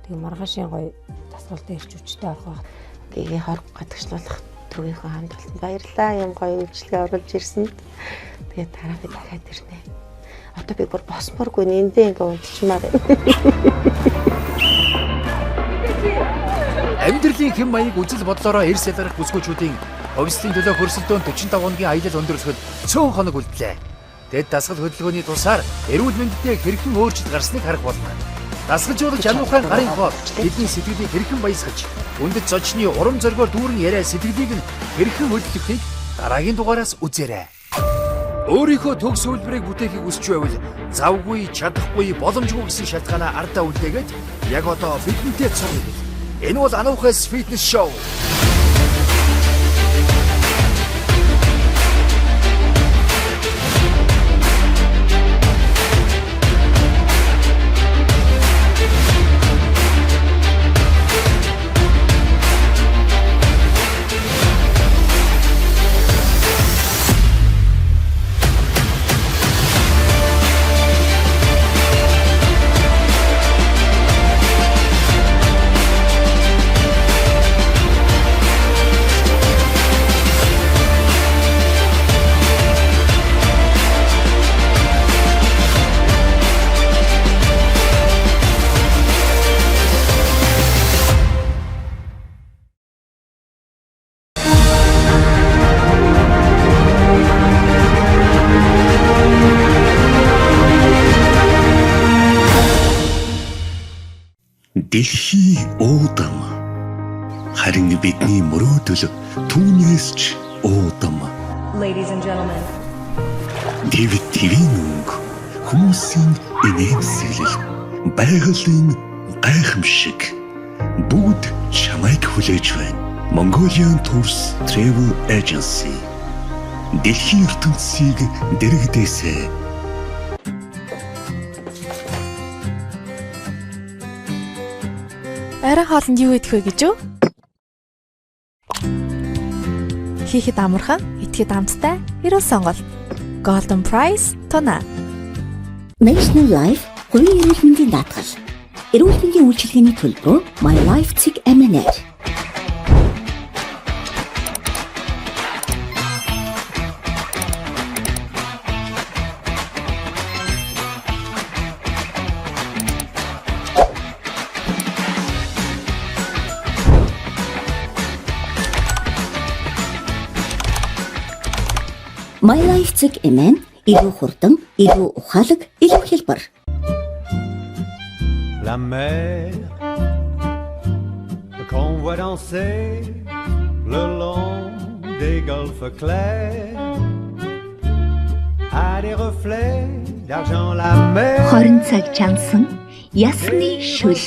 Тэгээ маргаашийн гоё тасгалтай ирч хүчтэй орох байх. Тэгээ хорг гадагшлуулах төвийнхөө хамт болсон. Баярлалаа юм гоё үйлчлэгээ оруулж ирсэнд. Тэгээд дараа би дахиад ирнэ. Одоо би бүр босморгүй нэндээ ингээ унтчихмаар байна. Амьдралын хэм маяг үзэл бодлороо эрс ялгарх бүсгүүчүүдийн овслын төлөө хөрсөлдөөн 45 хоногийн аялал өндөрлөхөд цөөн хоног үлдлээ. Тэд дасгал хөдөлгөөний тусаар эрүүл мэндэд хэрхэн өөрчлөлт гарсныг харах болно. Дасгалжуулагч Ануухайн гарын хоол бидний сэтгэлийг хэрхэн баясгаж, үндэт зочны урам зоригоор дүүрэн яриа сэтгэлийг нь хэрхэн хөдөлгөхийг дараагийн дугаараас үзээрэй. Өөрийнхөө төгс үйлбэрийг бүтээхийг хүсч байвал завгүй, чадахгүй, боломжгүй гэсэн шалтгаанаа ардаа үлдээгээд яг одоо бидэнтэй цуг. Энэ бол Ануухайс фитнес шоу. Дэлхий уудам харин бидний мөрөөдөл түүнээс ч уудам. Ladies and gentlemen. Дэвид твийн өнгө хүмүүсийн инээмсэглэл байгалийн гайхамшиг бүгд чамайг хүлээж байна. Mongolian Tours Travel Agency дэлхийн ертөнцийг дэргэдээсэй. Арай хоолнд юу идэх вэ гэж үү? Хийхэд амархан, идэхэд амттай, эрүүл сонголт. Golden Price Tuna. National Life хувийн эрүүл мэндийн даатгал. Эрүүл мэндийн үйлчилгээний төлбөрөөр My Life Цэг MNR. My Life Цэг MN илүү хурдан, илүү ухаалаг, илүү хялбар. La mer qu'on voit danser le long des golfes clairs a des reflets d'argent la mer. Хорин цаг чансан, ясны шүл,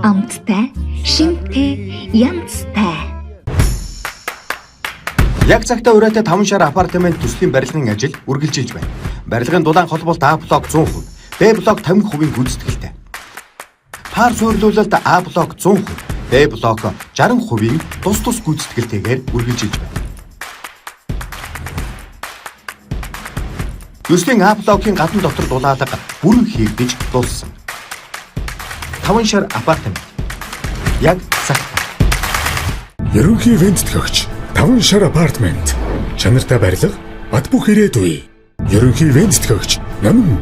амттай, шинтэй, янзтай. Яг цагтаа ураатай 5 шар апартамент төслийн барилгын ажил үргэлжилж байна. Барилгын дулаан холболт А блок 100%, Б блок 50% гүйцэтгэлтэй. Пар суйрлуулалт А блок 100%, Б блок 60% тус гүйцэтгэлтэйгээр үргэлжилж байна. Төслийн А блокийн гадна дотор дулаалга бүрэн хийгдэж дууссан. 5 шар апартамент. Яг цагтаа. Ерөнхий ивент төгч 5 шар апартмент. Чанартай барилга, бат бөх ирээд үе. Ерөнхий ивент төгч номин.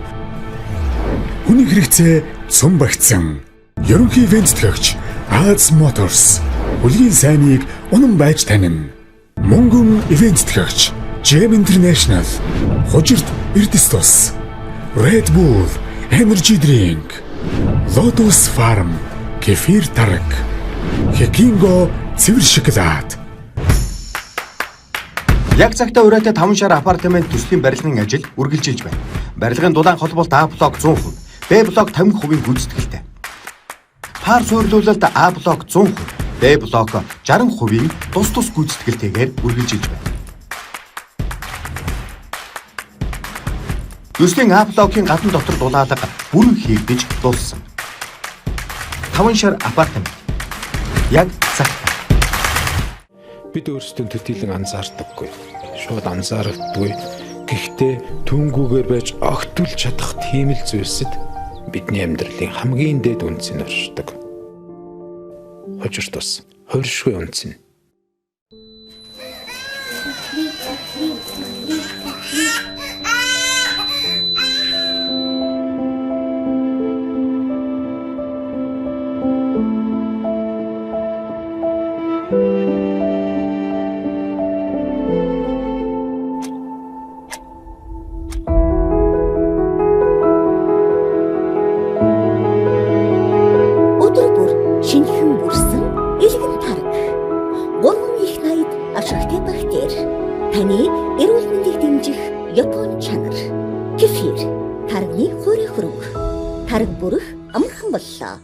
Хүний хэрэгцээ цум багтсан. Ерөнхий ивент төгч Az Motors. Хүлгийн сайныг унан байж танин. Мөнгөн ивент төгч GM International. Хожирт Эрдэс тус. Red Bull Energy Drink. Lotus Farm Кефир тараг. Хекинго цэвэр шоколад. Яг цагтаа ураатай 5 шар апартамент төслийн барилгын ажил үргэлжилж байна. Барилгын дулаан холболт А блок 100%, Б блок 50% гүйцэтгэлтэй. Пар суйрлуулалт А блок 100%, Б блок 60% тус гүйцэтгэлтэйгээр үргэлжилж байна. Төслийн А блокийн гадна дотор дулаалга бүрэн хийгдэж дууссан. 5 шар апартамент. Яг цагтаа. Бид өөрсдөө төдийлөн анзаардаггүй. Шууд анзаарахдаггүй. Гэхдээ түнгүүгээр байж огтулж чадах тийм л зүйлсэд бидний амьдралын хамгийн дээд үнцийг оршдог. Хожирт ус, хоршгүй үнцэн. Япон чанар. Кефир. Таргны хөрөө хөрөнгө. Тарг бүрэх амархан боллоо.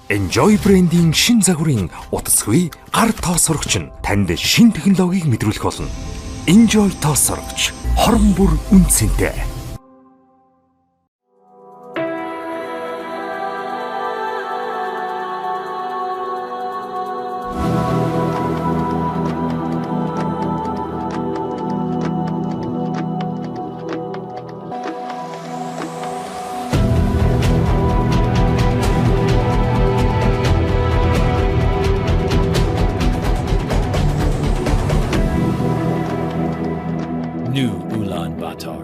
Enjoy брендийн шин загварын утасгүй гар тоосрогч нь танд шин технологиг мэдрүүлэх болно. Enjoy тоосрогч хорон бүр үнцэнтэй. New Ulaanbaatar.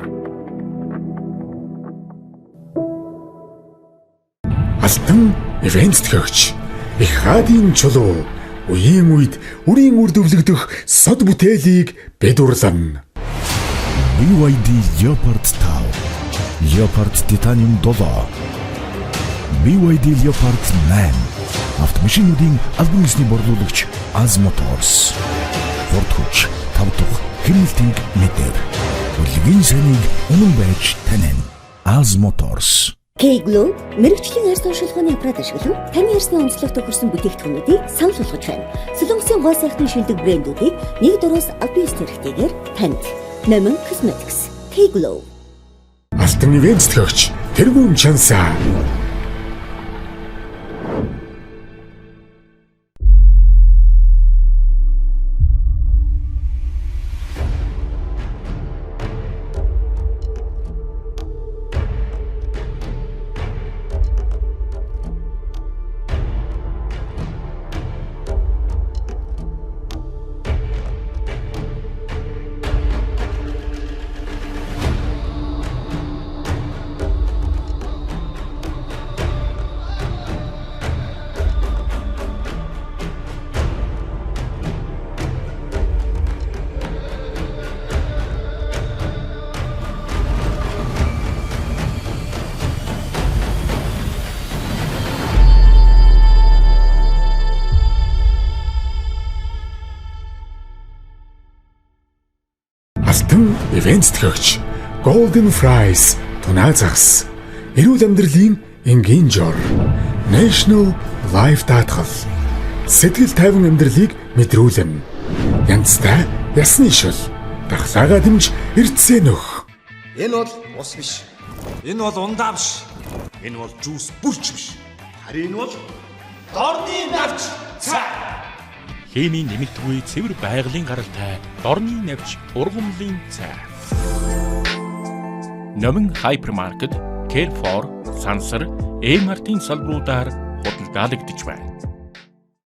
Алтан ивент төгч их хаадын чулуу үеийн үед үрийн үр дүвлэгдэх сод бүтээлийг бэдурлан. BYD Leopard 5, Leopard Titanium 7, BYD Leopard 8 автомашинуудын албан ёсны борлуулагч Az Motors. Ford хүч 5 дахь хэмнэлтийн мэдэр. Урлагийн саныг үнэн байж танин. Az Motors. K-Glow мэрэгчлийн арьс туршлагын аппарат ашиглан таны арьсны онцлог тохирсон бүтээгдэхүүнүүдийг санал болгож байна. Солонгосын гол сайхны шилдэг брэндүүдийг нэг дөрөөс албан ёсны хэрэгтэйгээр танд. Номин Cosmetics. K-Glow. Алтан ивент төгч тэргүүн чансаа. Алтан ивент төгч Golden Fries тунаа загас. Эрүүл амьдралын энгийн жор. National Life даатгал. Сэтгэл тайван амьдралыг мэдрүүлэн. Янзтай ясны шөл. Дархлаагаа дэмж эрдсээ нөх. Энэ бол ус биш. Энэ бол ундаа биш. Энэ бол жуус бүрч биш. Харин энэ бол дорны навч цай. Хэмийн нэмэгдгүй цэвэр байгалийн гаралтай дорны навч ургамлын цай. Номин Hypermarket, Carrefour, Sansar, A-Mart-ийн салбаруудаар худалдаалагдж байна.